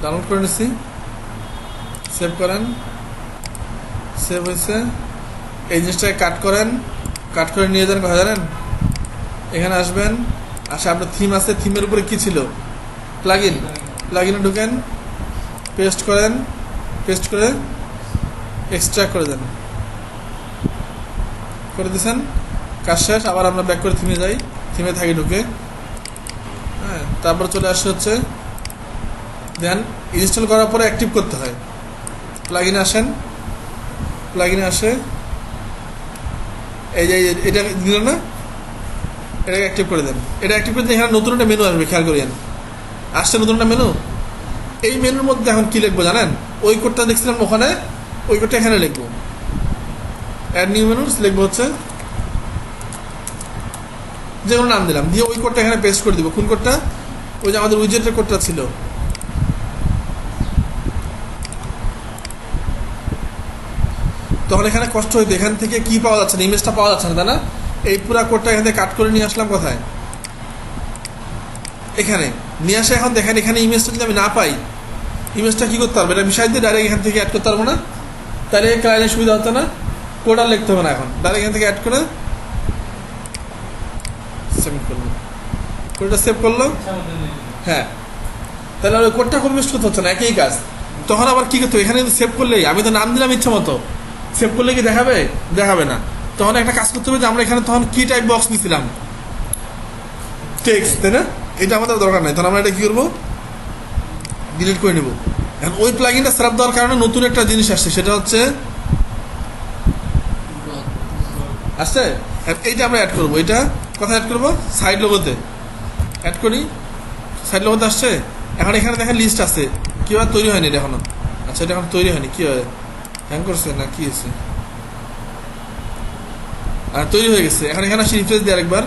ডাউনলোড করে নিচ্ছি, সেভ করেন, সেভ হয়েছে। এই জিনিসটাকে কাট করেন, কাট করে নিয়ে যান কোথায় জানেন? এখানে আসবেন, আসে আপনার থিম আছে, থিমের উপরে কি ছিল? প্লাগইনে ঢুকেন, পেস্ট করেন, পেস্ট করে এক্সট্রাক্ট করে দেন, করে দিয়েছেন, কাজ শেষ। আবার আমরা ব্যাক করে থিমে যাই, থিমে থাকি ঢুকে, হ্যাঁ। তারপর চলে আসে হচ্ছে দেন ইনস্টল করার পরে অ্যাক্টিভ করতে হয়। প্লাগইনে আসেন, প্লাগইনে আসে এই যে এটা দিল না, এটাকে অ্যাক্টিভ করে দেন। এটা অ্যাক্টিভ করে দিলে এখানে নতুন একটা মেনু আসবে, খেয়াল করিয়েন। আসছে নতুন একটা মেনু। এই মেনুর মধ্যে এখন কি লিখবো জানেন? ওই কোডটা দেখছিলাম ওখানে, ওই কোডটা এখানে লিখবো। অ্যাড নিউ মেনুস লিখবো হচ্ছে, যে কোনো নাম দিলাম, দিয়ে ওই কোডটা এখানে পেস্ট করে দিব। কোন কোডটা? ওই যে আমাদের উইজেটের কোডটা ছিল। তখন এখানে কষ্ট হইতো, এখান থেকে কি পাওয়া যাচ্ছে না, ইমেজটা পাওয়া যাচ্ছে না, তাই না? এই পুরা কোডটা এখান থেকে কাট করে নিয়ে আসলাম কোথায়, এখানে নিয়ে আসে। এখন দেখেন এখানে ইমেজটা যদি আমি না পাই, ইমেজটা কি করতে পারবো, এটা বিষয় দিয়ে ডাইরেক্ট এখান থেকে অ্যাড করতে পারবো না, তাহলে ক্লায়েন্টের সুবিধা হতো না, কোড আর লিখতে হবে না, এখন ডাইরেক্ট এখান থেকে অ্যাড করে সেভ করলো, কোডটা সেভ করলো। হ্যাঁ, তাহলে আর ওই কোডটা কোনো মিস করতে হচ্ছে না, একই কাজ। তখন আবার কি করতে হবে, এখানে সেভ করলেই, আমি তো নাম দিলাম ইচ্ছা মতো, সেভ করলে কি দেখাবে, দেখাবে না। তখন একটা কাজ করতে হবে যে আমরা এখানে তখন কি টাইপ বক্স নিয়েছিলাম, টেক্সট, তাই না? এটা আমাদের দরকার নাই, তখন আমরা এটা কি করবো, ডিলিট করে নেব। এখন ওই প্লাগইনটা সেটআপ দেওয়ার কারণে নতুন একটা জিনিস আসছে, সেটা হচ্ছে আসছে এইটা আমরা অ্যাড করবো। এটা কোথায় অ্যাড করবো, সাইড লোগোতে অ্যাড করি, সাইড লোগোতে আসছে। এখন এখানে দেখেন লিস্ট আছে, কীভাবে তৈরি হয়নি এটা এখনো। আচ্ছা, এটা এখন তৈরি হয়নি, কী হয়, হ্যাং করছে না কি হয়েছে, আর তৈরি হয়ে গেছে। এখন এখানে আসি, রিফ্রেশ দিয়ে আরেকবার,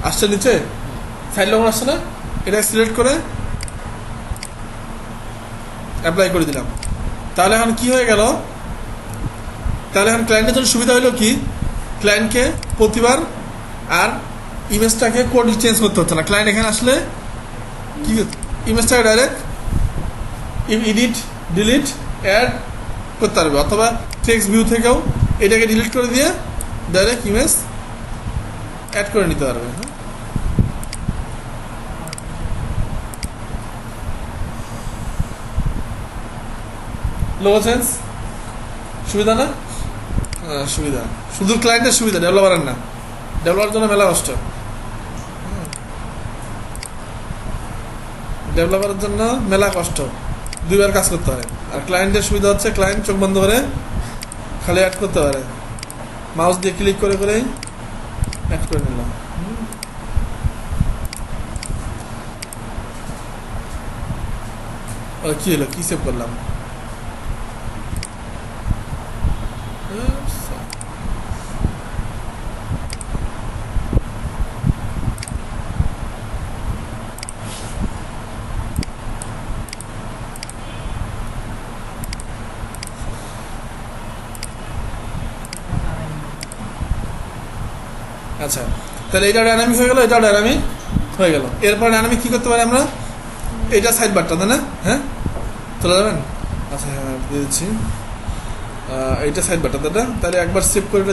আসছে নিচে সাইড লোগো আসছে না, এটা সিলেক্ট করে অ্যাপ্লাই করে দিলাম। তাহলে এখন কি হয়ে গেল, তাহলে এখন ক্লায়েন্টের জন্য সুবিধা হলো কি, ক্লায়েন্টকে প্রতিবার আর ইমেজটাকে কোড চেঞ্জ করতে হচ্ছে না। ক্লায়েন্ট এখানে আসলে কি ইমেজটাকে ডাইরেক্ট এডিট, ডিলিট, অ্যাড করতে পারবে, অথবা টেক্সট ভিউ থেকেও এটাকে ডিলিট করে দিয়ে ডাইরেক্ট ইমেজ অ্যাড করে নিতে পারবে। লোগো চেঞ্জ সুবিধা না, সুবিধা শুধু ক্লায়েন্টের সুবিধা, ডেভেলপারের না। ডেভেলপারের জন্য মেলা কষ্ট, ডেভেলপারের জন্য মেলা কষ্ট, দুইবার কাজ করতে হয়। আর ক্লায়েন্টের সুবিধা হচ্ছে ক্লায়েন্ট চোখ বন্ধ করে খালি অ্যাড করতে পারে, মাউস দিয়ে ক্লিক করে করেই অ্যাড করে নিলাম। কি হলো, কি সেভ করলাম, আচ্ছা, তাহলে এটা ডাইনামিক হয়ে গেল, এটাও ডাইনামিক হয়ে গেল। এরপর ডাইনামিক কী করতে পারি আমরা, এটা সাইড বারটা, তাই না? হ্যাঁ, চলে যাবেন। আচ্ছা, হ্যাঁ দিয়ে দিচ্ছি, এইটা সাইড বারটা, তাই না? তাহলে একবার সেভ করে